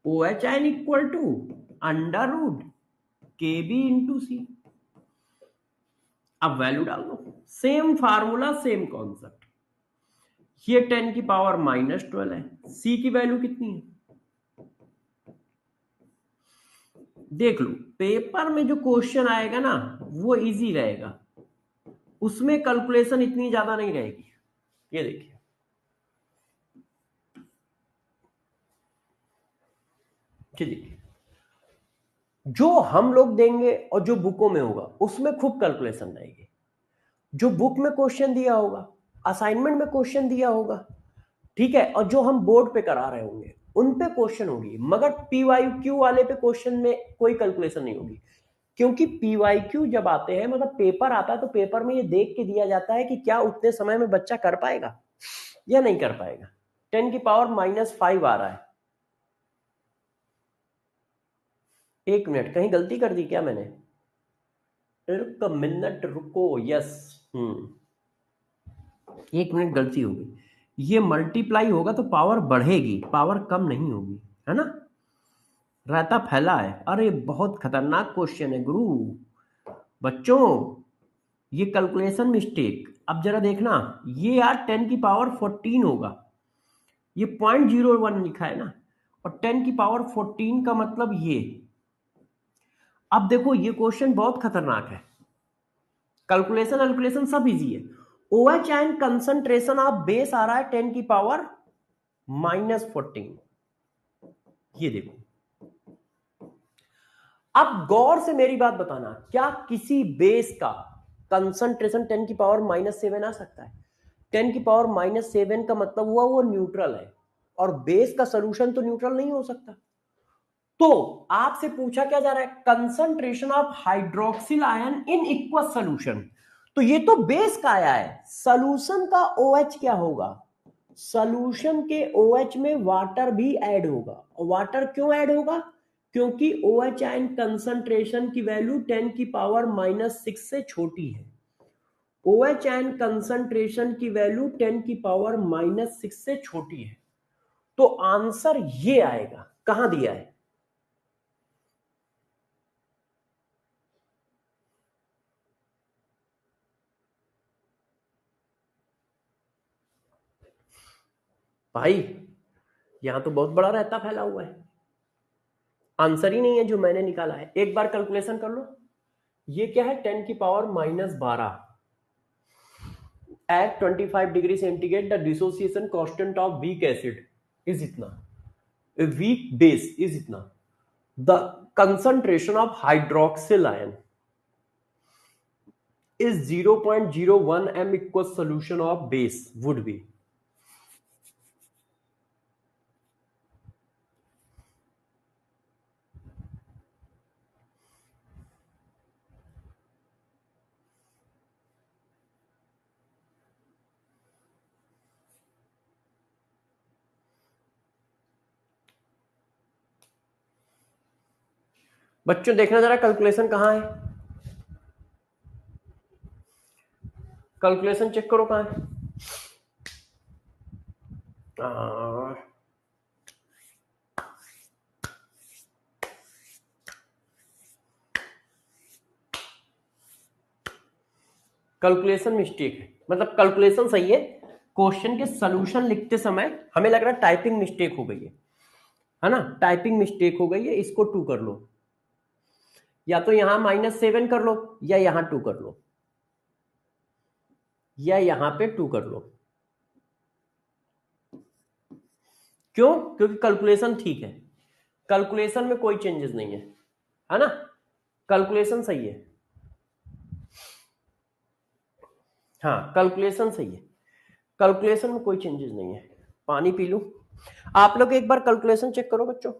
A: OHN equal to under root KB into C. अब वैल्यू डाल दो, सेम फार्मूला सेम कॉन्सेप्ट। ये 10 की पावर -12 है, सी की वैल्यू कितनी है देख लो, पेपर में जो क्वेश्चन आएगा ना वो इजी रहेगा, उसमें कैलकुलेशन इतनी ज्यादा नहीं रहेगी। ये देखिए, देखिए जो हम लोग देंगे और जो बुकों में होगा उसमें खूब कैलकुलेशन रहेगी, जो बुक में क्वेश्चन दिया होगा, असाइनमेंट में क्वेश्चन दिया होगा, ठीक है, और जो हम बोर्ड पे करा रहे होंगे उन पे क्वेश्चन होगी, मगर पीवाईक्यू वाले पे क्वेश्चन में कोई कैलकुलेशन नहीं होगी, क्योंकि पीवाईक्यू जब आते हैं, मतलब पेपर आता है, तो पेपर में ये देख के दिया जाता है कि क्या उतने समय में बच्चा कर पाएगा या नहीं कर पाएगा। 10 की पावर -5 आ रहा है, एक मिनट, कहीं गलती कर दी क्या मैंने, एक मिनट रुको, यस, एक मिनट गलती हो गई, ये मल्टीप्लाई होगा तो पावर बढ़ेगी, पावर कम नहीं होगी, है ना, रायता फैला है। अरे बहुत खतरनाक क्वेश्चन है गुरु, बच्चों ये कैलकुलेशन मिस्टेक। अब जरा देखना, ये यार 10 की पावर 14 होगा, ये 0.01 लिखा है ना, और 10 की पावर 14 का मतलब ये। अब देखो ये क्वेश्चन बहुत खतरनाक है, कैलकुलेशन सब इजी है। OH and concentration of base आ रहा है 10 की पावर -14, ये देखो। अब गौर से मेरी बात बताना, क्या किसी बेस का कंसंट्रेशन 10 की पावर -7 आ सकता है? 10 की पावर -7 का मतलब हुआ वो न्यूट्रल है, और बेस का सोल्यूशन तो न्यूट्रल नहीं हो सकता। तो आपसे पूछा क्या जा रहा है, concentration of hydroxyl ion in equals solution, तो ये तो बेस का आया है, सोल्यूशन का OH क्या होगा, सोल्यूशन के OH में वाटर भी ऐड होगा, और वाटर क्यों ऐड होगा, क्योंकि OH आयन कंसंट्रेशन की वैल्यू 10 की पावर -6 से छोटी है, OH आयन कंसंट्रेशन की वैल्यू 10 की पावर -6 से छोटी है, तो आंसर ये आएगा, कहां दिया है, भाई यहां तो बहुत बड़ा रहता फैला हुआ है, आंसर ही नहीं है जो मैंने निकाला है। एक बार कैलकुलेशन कर लो, ये क्या है, 10 की power -12 at 25 degree centigrade the dissociation constant of weak acid is इतना, वीक बेस इज इतना, the concentration of hydroxyl ion is 0.01 m equals solution of base would be, बच्चों देखना जरा कैलकुलेशन कहाँ है, कैलकुलेशन चेक करो कहाँ है। कैलकुलेशन मिस्टेक है, मतलब कैलकुलेशन सही है, क्वेश्चन के सॉल्यूशन लिखते समय हमें लग रहा है टाइपिंग मिस्टेक हो गई है ना, टाइपिंग मिस्टेक हो गई है, इसको 2 कर लो, या तो यहां -7 कर लो, या यहां 2 कर लो, या यहां पे 2 कर लो। क्यों? क्योंकि कैलकुलेशन ठीक है, कैलकुलेशन में कोई चेंजेस नहीं है ना, कैलकुलेशन सही है, हाँ कैलकुलेशन सही है, कैलकुलेशन में कोई चेंजेस नहीं है। पानी पी लूं, आप लोग एक बार कैलकुलेशन चेक करो बच्चों।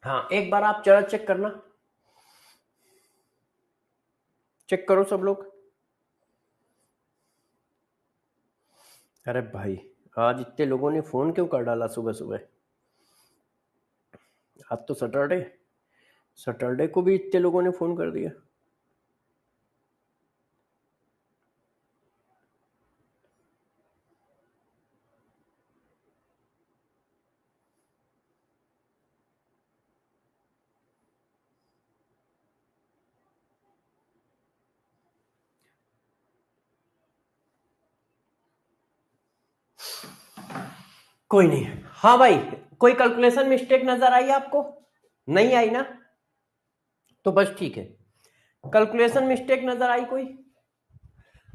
A: हाँ एक बार आप जरा चेक करना, चेक करो सब लोग। अरे भाई आज इतने लोगों ने फोन क्यों कर डाला सुबह सुबह, आज तो सैटरडे, सैटरडे को भी इतने लोगों ने फोन कर दिया। कोई नहीं, हाँ भाई कोई कैलकुलेशन मिस्टेक नजर आई आपको? नहीं आई ना, तो बस ठीक है। कैलकुलेशन मिस्टेक नजर आई कोई?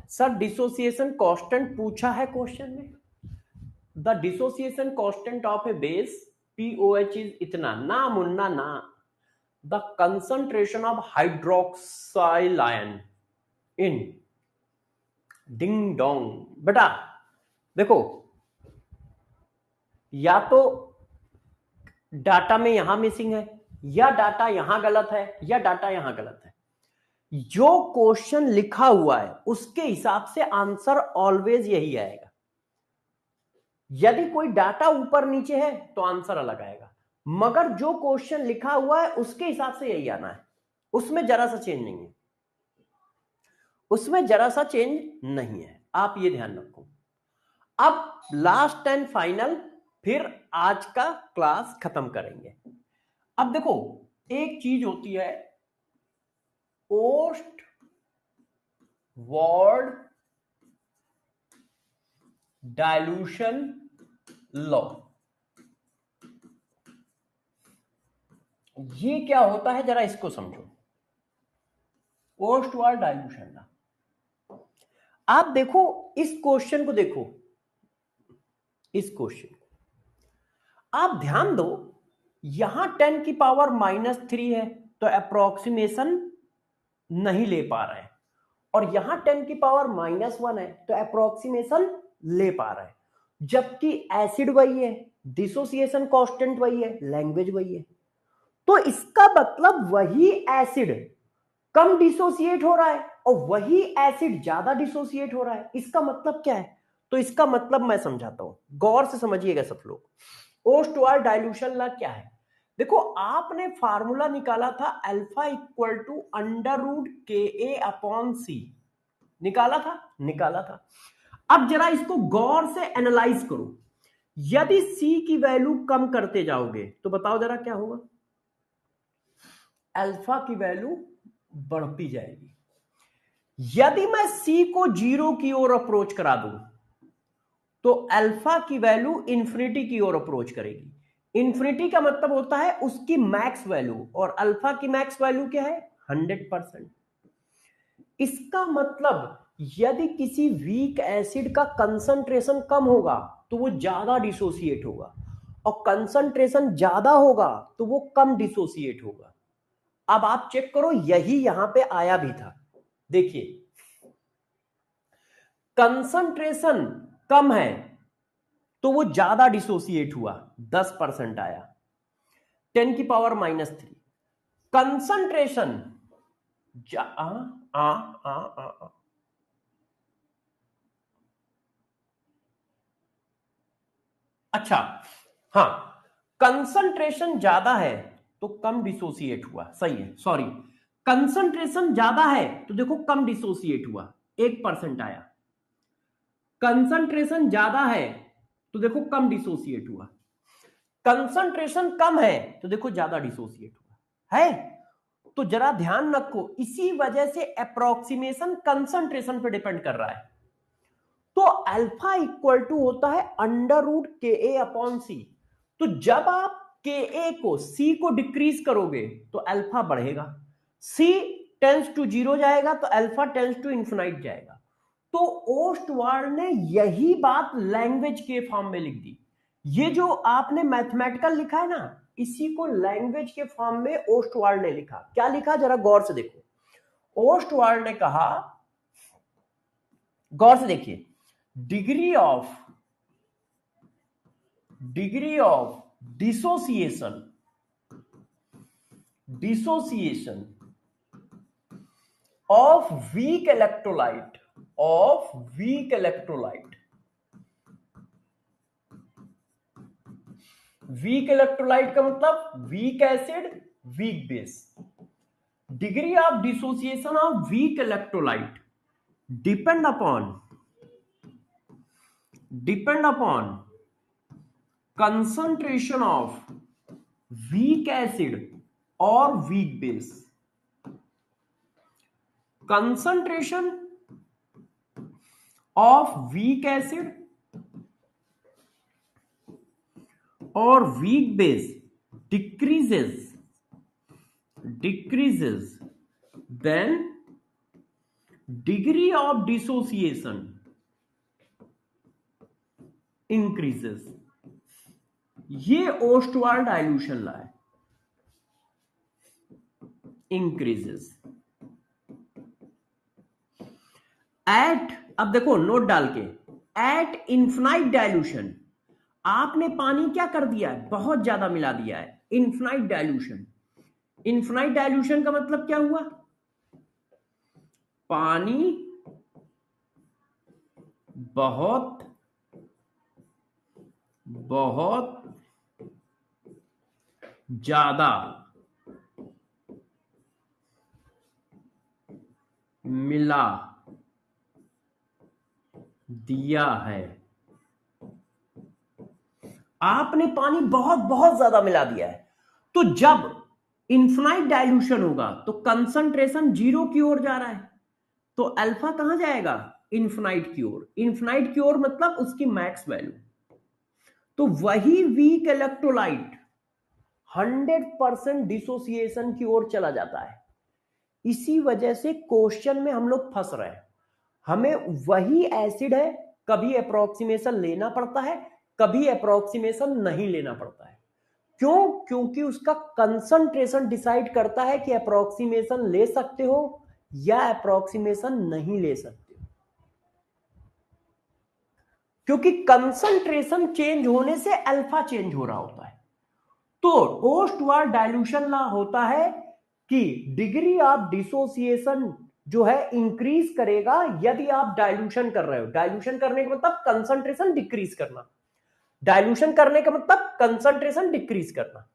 A: सर डिसोसिएशन कांस्टेंट पूछा है क्वेश्चन में, the dissociation constant of A base POH is इतना, ना मुन्ना ना, the concentration of hydroxyl ion in, ding dong. बेटा देखो, या तो डाटा में यहां मिसिंग है, या डाटा यहां गलत है, या डाटा यहां गलत है। जो क्वेश्चन लिखा हुआ है उसके हिसाब से आंसर ऑलवेज यही आएगा। यदि कोई डाटा ऊपर नीचे है तो आंसर अलग आएगा, मगर जो क्वेश्चन लिखा हुआ है उसके हिसाब से यही आना है, उसमें जरा सा चेंज नहीं है, उसमें जरा सा चेंज नहीं है, आप ये ध्यान रखो। अब लास्ट एंड फाइनल, फिर आज का क्लास खत्म करेंगे। अब देखो एक चीज होती है पोस्ट वर्ड डाइल्यूशन लॉ। ये क्या होता है जरा इसको समझो, पोस्ट वर्ड डाइल्यूशन लॉ। आप देखो इस क्वेश्चन को, देखो इस क्वेश्चन को आप ध्यान दो, यहां 10 की पावर -3 है तो अप्रोक्सीमेशन नहीं ले पा रहे हैं, और यहां 10 की पावर -1 है तो अप्रोक्सीमेशन ले पा रहा है, जबकि एसिड वही है, डिसोसिएशन कांस्टेंट वही है, लैंग्वेज वही है। तो इसका मतलब वही एसिड कम डिसोसिएट हो रहा है और वही एसिड ज्यादा डिसोसिएट हो रहा है। इसका मतलब क्या है? तो इसका मतलब मैं समझाता हूं, गौर से समझिएगा सब लोग। पोस्ट वार डाइल्यूशन लॉ क्या है? देखो आपने फार्मूला निकाला था अल्फा इक्वल टू √KA/C, निकाला था, निकाला था। अब जरा इसको गौर से एनालाइज करो, यदि C की वैल्यू कम करते जाओगे तो बताओ जरा क्या होगा? अल्फा की वैल्यू बढ़ती जाएगी। यदि मैं C को 0 की ओर अप्रोच करा दूं तो अल्फा की वैल्यू इंफिनिटी की ओर अप्रोच करेगी। इंफिनिटी का मतलब होता है उसकी मैक्स वैल्यू, और अल्फा की मैक्स वैल्यू क्या है? 100%। इसका मतलब यदि किसी वीक एसिड का कंसंट्रेशन कम होगा तो वो ज्यादा डिसोसिएट होगा, और कंसंट्रेशन ज्यादा होगा तो वो कम डिसोसिएट होगा। अब आप चेक करो, यही यहां पे आया भी था। देखिए कंसंट्रेशन कम है तो वो ज्यादा डिसोसिएट हुआ, 10% आया, 10⁻³ कंसंट्रेशन अच्छा, हाँ, कंसंट्रेशन ज्यादा है तो कम डिसोसिएट हुआ, सही है, सॉरी, कंसंट्रेशन ज्यादा है तो देखो कम डिसोसिएट हुआ, 1% आया, कंसंट्रेशन ज्यादा है तो देखो कम डिसोसिएट हुआ, कंसंट्रेशन कम है तो देखो ज्यादा डिसोसिएट हुआ है। तो जरा ध्यान रखो, इसी वजह से अप्रोक्सीमेशन कंसंट्रेशन पे डिपेंड कर रहा है। तो अल्फा इक्वल टू होता है √KA/C। तो जब आप KA को C को डिक्रीज करोगे तो अल्फा बढ़ेगा, C टेंस टू 0 जाएगा तो अल्फा टेंस टू इन्फिनाइट जाएगा। तो ओस्टवाल्ड ने यही बात लैंग्वेज के फॉर्म में लिख दी। ये जो आपने मैथमेटिकल लिखा है ना, इसी को लैंग्वेज के फॉर्म में ओस्टवाल्ड ने लिखा। क्या लिखा जरा गौर से देखो। ओस्टवाल्ड ने कहा, गौर से देखिए, degree of dissociation of weak electrolyte weak electrolyte का मतलब week acid weak base. Degree of dissociation of weak electrolyte depend upon concentration of weak acid or weak base। concentration of weak acid or weak base decreases then degree of dissociation increases। ये Ostwald dilution ला है, increases eight, अब देखो note डाल के, eight infinite dilution आपने पानी क्या कर दिया है, बहुत ज्यादा मिला दिया है, इन्फिनाइट डाइल्यूशन। इन्फिनाइट डाइल्यूशन का मतलब क्या हुआ, पानी बहुत ज्यादा मिला दिया है। आपने पानी बहुत ज्यादा मिला दिया है, तो जब इन्फिनाइट डाइल्यूशन होगा तो कंसंट्रेशन 0 की ओर जा रहा है, तो अल्फा कहां जाएगा, इन्फिनाइट की ओर। इन्फिनाइट की ओर मतलब उसकी मैक्स वैल्यू। तो वही वीक इलेक्ट्रोलाइट 100% डिसोसिएशन की ओर चला जाता है। इसी वजह से क्वेश्चन में हम लोग फंस रहे हैं, हमें वही एसिड है, कभी अप्रोक्सीमेशन लेना पड़ता है, कभी अप्रोक्सीमेशन नहीं लेना पड़ता है। क्यों, क्योंकि उसका कंसंट्रेशन डिसाइड करता है कि अप्रोक्सीमेशन ले सकते हो या अप्रोक्सीमेशन नहीं ले सकते हो। क्योंकि कंसंट्रेशन चेंज होने से अल्फा चेंज हो रहा होता है। तो ओस्टवाल्ड डाइल्यूशन लॉ होता है कि डिग्री ऑफ डिसोसिएशन जो है इंक्रीज करेगा यदि आप डाइल्यूशन कर रहे हो। डाइल्यूशन करने का मतलब कंसंट्रेशन डिक्रीज करना, डाइल्यूशन करने का मतलब कंसंट्रेशन डिक्रीज करना।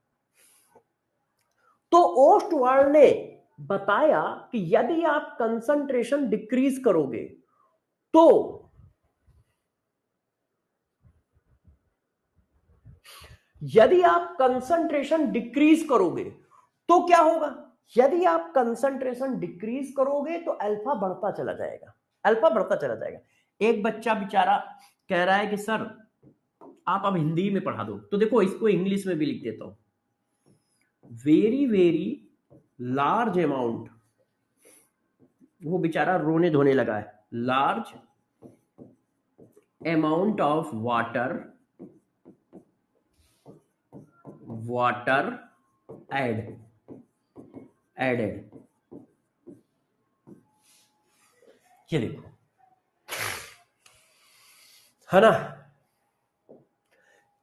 A: तो ओस्टवाल्ड ने बताया कि यदि आप कंसंट्रेशन डिक्रीज करोगे तो क्या होगा, यदि आप कंसंट्रेशन डिक्रीज करोगे तो अल्फा बढ़ता चला जाएगा। एक बच्चा बेचारा कह रहा है कि सर आप अब हिंदी में पढ़ा दो, तो देखो इसको इंग्लिश में भी लिख देता हूं। वेरी लार्ज अमाउंट, वो बेचारा रोने धोने लगा है, large amount of water added. ये देखो है ना।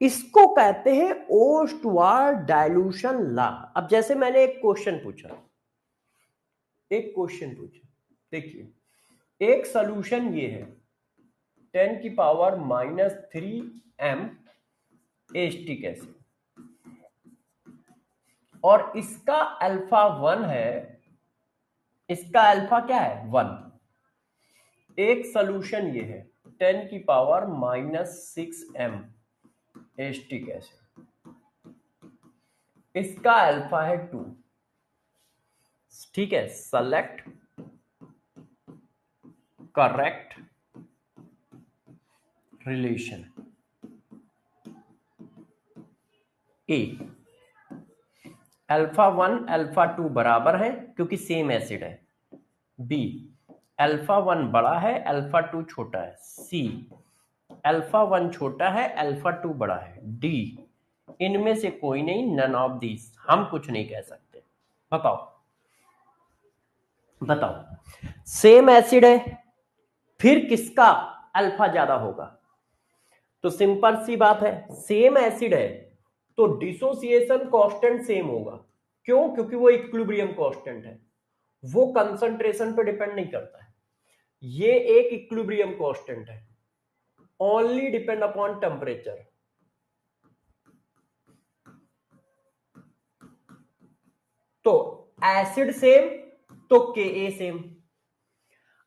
A: इसको कहते हैं ओस्टवार्ड डाइल्यूशन लॉ। अब जैसे मैंने एक क्वेश्चन पूछा, देखिए एक सॉल्यूशन ये है 10⁻³ एसिटिक एसिड, और इसका अल्फा 1 है, इसका अल्फा क्या है 1। एक सॉल्यूशन ये है 10⁻⁻6m एसिटिक एसिड, इसका अल्फा है 2। ठीक है, सेलेक्ट करेक्ट रिलेशन। ए अल्फा 1 अल्फा 2 बराबर है क्योंकि सेम एसिड है। बी अल्फा 1 बड़ा है अल्फा 2 छोटा है। सी अल्फा 1 छोटा है अल्फा 2 बड़ा है। डी इनमें से कोई नहीं, नन ऑफ दीज। हम कुछ नहीं कह सकते। बताओ सेम एसिड है फिर किसका अल्फा ज्यादा होगा? तो सिंपल सी बात है, सेम एसिड है तो डिसोसिएशन कांस्टेंट सेम होगा। क्यों? क्योंकि वो इक्विलिब्रियम कांस्टेंट है, वो कंसंट्रेशन पे डिपेंड नहीं करता है। ये एक इक्विलिब्रियम कांस्टेंट है, ओनली डिपेंड अपॉन टेम्परेचर। तो एसिड सेम तो Ka सेम।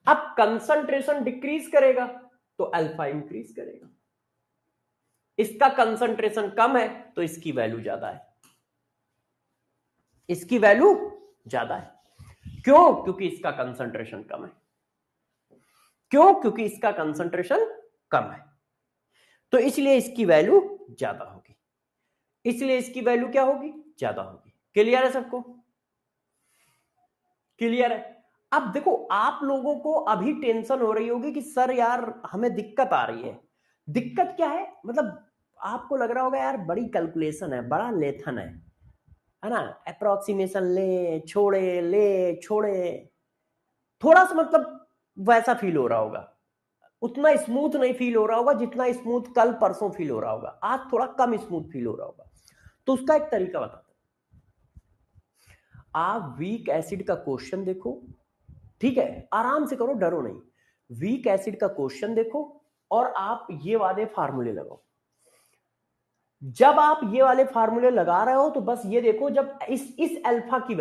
A: अब कंसंट्रेशन डिक्रीज करेगा तो अल्फा इंक्रीज करेगा। इसका कंसंट्रेशन कम है तो इसकी वैल्यू ज्यादा है, इसकी वैल्यू ज्यादा है। क्यों? क्योंकि इसका कंसंट्रेशन कम है। क्यों? क्योंकि इसका कंसंट्रेशन कम है, तो इसलिए इसकी वैल्यू ज्यादा होगी। इसलिए इसकी वैल्यू क्या होगी? ज्यादा होगी। क्लियर है सबको? क्लियर है। अब देखो आप लोगों को अभी टेंशन हो रही होगी कि सर यार हमें दिक्कत आ रही है। दिक्कत क्या है? मतलब आपको लग रहा होगा यार बड़ी कैलकुलेशन है, बड़ा लेथन है ना, अप्रोक्सीमेशन ले छोड़े, थोड़ा सा मतलब वैसा फील हो रहा होगा। उतना स्मूथ नहीं फील हो रहा होगा जितना स्मूथ कल परसों फील हो रहा होगा। आज थोड़ा कम स्मूथ फील हो रहा होगा। तो उसका एक तरीका बताता हूं। आप वीक एसिड का क्वेश्चन देखो, ठीक है, आराम से करो, डरो नहीं। वीक एसिड का क्वेश्चन देखो और आप ये वाले फार्मूले लगाओ। जब आप ये वाले फार्मूले लगा रहे हो तो बस ये देखो, जब इस अल्फा की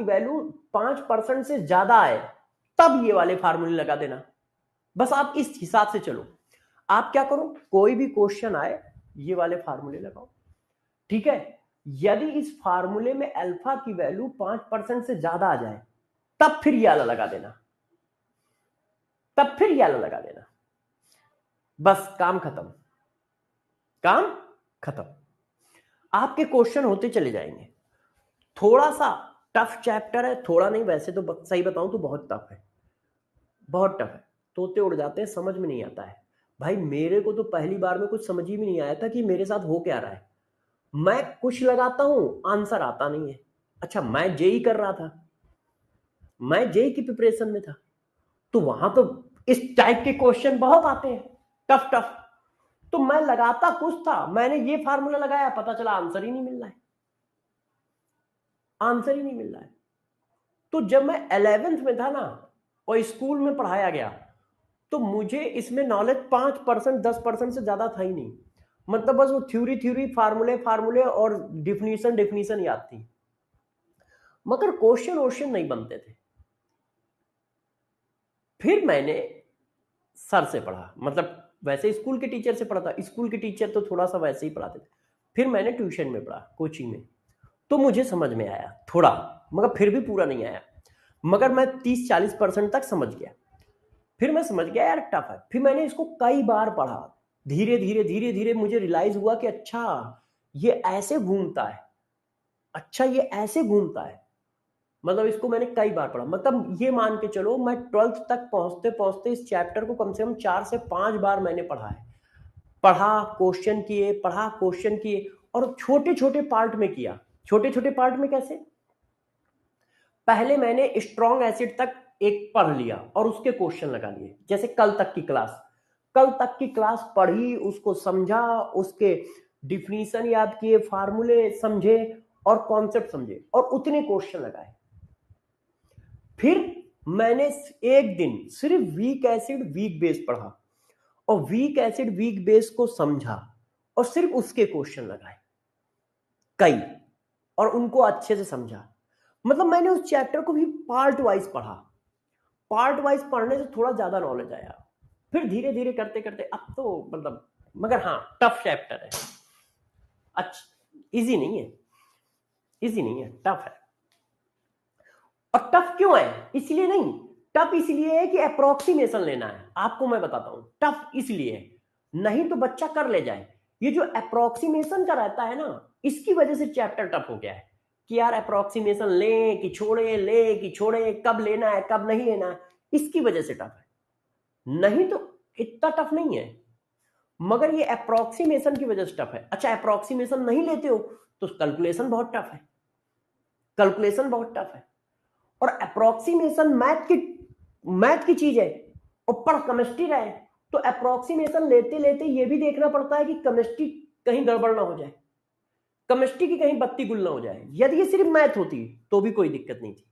A: वैल्यू 5% से ज्यादा आए तब ये वाले फार्मूले लगा देना। बस आप इस हिसाब से चलो। आप क्या करो, कोई भी क्वेश्चन आए ये वाले फार्मूले लगाओ, ठीक है। यदि इस फार्मूले में अल्फा की वैल्यू 5% से ज्यादा आ जाए तब फिर ये वाला लगा देना, बस काम खत्म, आपके क्वेश्चन होते चले जाएंगे। थोड़ा सा टफ चैप्टर है, थोड़ा नहीं, वैसे तो सही बताऊं तो बहुत टफ है, तोते उड़ जाते हैं, समझ में नहीं आता है। भाई मेरे को तो पहली बार में कुछ समझ ही में नहीं आया था कि मेरे साथ हो क्या रहा है। मैं कुछ लगाता हूं आंसर आता नहीं है। अच्छा, मैं जेई कर रहा था, मैं जेई की प्रिपरेशन में था, तो वहां तो इस टाइप के क्वेश्चन बहुत आते हैं, टफ। तो मैं लगाता कुछ था, मैंने ये फार्मूला लगाया, पता चला आंसर ही नहीं मिल रहा है। तो जब मैं 11th में था ना और स्कूल में पढ़ाया गया तो मुझे इसमें नॉलेज 5% 10% से ज्यादा था ही नहीं। मतलब बस वो थ्योरी फार्मूले और डिफिनीशन याद थी, मगर क्वेश्चन नहीं बनते थे। फिर मैंने सर से पढ़ा, मतलब वैसे स्कूल के टीचर से पढ़ा था, स्कूल के टीचर तो थोड़ा सा वैसे ही पढ़ाते थे। फिर मैंने ट्यूशन में पढ़ा, कोचिंग में, तो मुझे समझ में आया थोड़ा, मगर फिर भी पूरा नहीं आया, मगर मैं 30-40% तक समझ गया। फिर मैं समझ गया यार टफ है। फिर मैंने इसको कई बार पढ़ा, धीरे धीरे मुझे रियलाइज हुआ कि अच्छा ये ऐसे घूमता है, मतलब इसको मैंने कई बार पढ़ा। मतलब ये मान के चलो मैं 12th तक पहुंचते इस चैप्टर को कम से कम 4 से 5 बार मैंने पढ़ा है। क्वेश्चन किए और छोटे छोटे पार्ट में किया। छोटे छोटे पार्ट में कैसे? पहले मैंने स्ट्रॉन्ग एसिड तक एक पढ़ लिया और उसके क्वेश्चन लगा लिए, जैसे कल तक की क्लास। कल तक की क्लास पढ़ी, उसको समझा, उसके डिफिनीशन याद किए, फार्मूले समझे और कॉन्सेप्ट समझे और उतने क्वेश्चन लगाए। फिर मैंने एक दिन सिर्फ वीक एसिड वीक बेस पढ़ा और वीक एसिड वीक बेस को समझा और सिर्फ उसके क्वेश्चन लगाए कई, और उनको अच्छे से समझा। मतलब मैंने उस चैप्टर को भी पार्ट वाइज पढ़ा। पार्ट वाइज पढ़ने से थोड़ा ज्यादा नॉलेज आया। फिर धीरे धीरे करते करते अब तो मतलब, मगर हाँ टफ चैप्टर है। अच्छा, इजी नहीं है, इजी नहीं है, टफ है। और टफ क्यों है? इसलिए नहीं, टफ इसलिए है कि अप्रोक्सीमेशन लेना है। आपको मैं बताता हूं टफ इसलिए है, नहीं तो बच्चा कर ले जाए। ये जो अप्रोक्सीमेशन का रहता है ना, इसकी वजह से चैप्टर टफ हो गया है कि यार अप्रोक्सीमेशन ले कि छोड़े, ले कि छोड़े, कब लेना है कब नहीं लेना है, इसकी वजह से टफ है। नहीं तो इतना टफ नहीं है, मगर ये अप्रोक्सीमेशन की वजह से टफ है। अच्छा, अप्रोक्सीमेशन नहीं लेते हो तो कैलकुलेशन बहुत टफ है, कैलकुलेशन बहुत टफ है। और अप्रोक्सीमेशन मैथ की चीज है और पढ़ केमिस्ट्री रहे तो अप्रोक्सीमेशन लेते लेते ये भी देखना पड़ता है कि केमिस्ट्री कहीं गड़बड़ ना हो जाए, केमिस्ट्री की कहीं बत्ती गुल ना हो जाए। यदि ये सिर्फ मैथ होती तो भी कोई दिक्कत नहीं थी।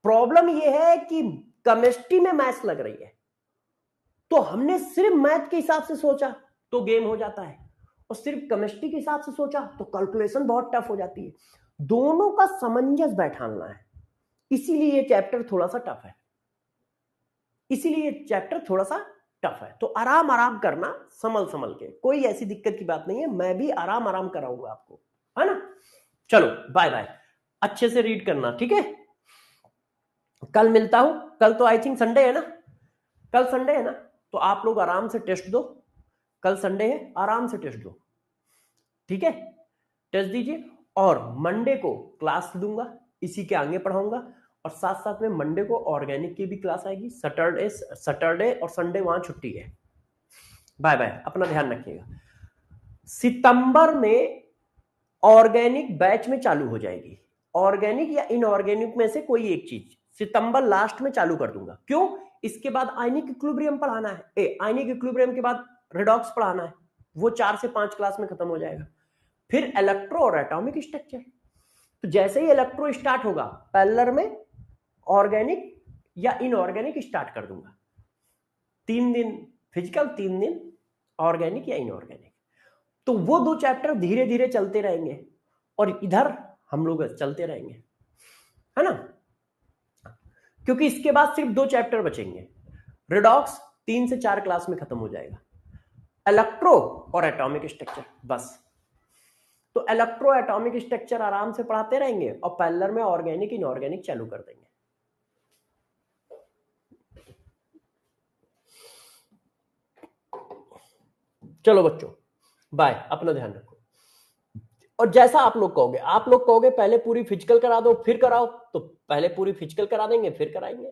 A: प्रॉब्लम ये है कि केमिस्ट्री में मैथ्स लग रही है तो हमने सिर्फ मैथ के हिसाब से सोचा तो गेम हो जाता है, और सिर्फ केमिस्ट्री के हिसाब से सोचा तो कैलकुलेशन बहुत टफ हो जाती है। दोनों का सामंजस्य बैठाना है, इसीलिए ये चैप्टर थोड़ा सा टफ है, इसीलिए चैप्टर थोड़ा सा टफ है। तो आराम आराम करना, संभल संभल के, कोई ऐसी दिक्कत की बात नहीं है। मैं भी आराम आराम कराऊंगा आपको, है ना। चलो बाय बाय, अच्छे से रीड करना, ठीक है। कल मिलता हूं। कल तो आई थिंक संडे है ना, कल संडे है ना, तो आप लोग आराम से टेस्ट दो। कल संडे है, आराम से टेस्ट दो, ठीक है। टेस्ट दीजिए और मंडे को क्लास दूंगा, इसी के आगे पढ़ाऊंगा। और साथ साथ में मंडे को ऑर्गेनिक की भी क्लास आएगी। सैटरडे और संडे वहां छुट्टी है। बाय बाय, अपना ध्यान रखिएगा। सितंबर में ऑर्गेनिक बैच में चालू हो जाएगी, ऑर्गेनिक या इनऑर्गेनिक में से कोई एक चीज सितंबर लास्ट में चालू कर दूंगा। क्यों? इसके बाद आयनिक इक्विलिब्रियम पढ़ाना है, आयनिक इक्विलिब्रियम के बाद रेडॉक्स पढ़ाना है, वो 4 से 5 क्लास में खत्म हो जाएगा। फिर इलेक्ट्रो और एटॉमिक स्ट्रक्चर। तो जैसे ही इलेक्ट्रो स्टार्ट होगा, पैरेलल में ऑर्गेनिक या इनऑर्गेनिक स्टार्ट कर दूंगा। 3 दिन फिजिकल, 3 दिन ऑर्गेनिक या इनऑर्गेनिक। तो वो 2 चैप्टर धीरे धीरे चलते रहेंगे और इधर हम लोग चलते रहेंगे, है ना। क्योंकि इसके बाद सिर्फ 2 चैप्टर बचेंगे। रेडॉक्स 3 से 4 क्लास में खत्म हो जाएगा, इलेक्ट्रो और एटॉमिक स्ट्रक्चर बस। तो इलेक्ट्रो एटॉमिक स्ट्रक्चर आराम से पढ़ाते रहेंगे और पैरेलल में ऑर्गेनिक इनऑर्गेनिक चालू कर देंगे। चलो बच्चों, बाय, अपना ध्यान रखो। और जैसा आप लोग कहोगे पहले पूरी फिजिकल करा दो फिर कराओ, तो पहले पूरी फिजिकल करा देंगे फिर कराएंगे।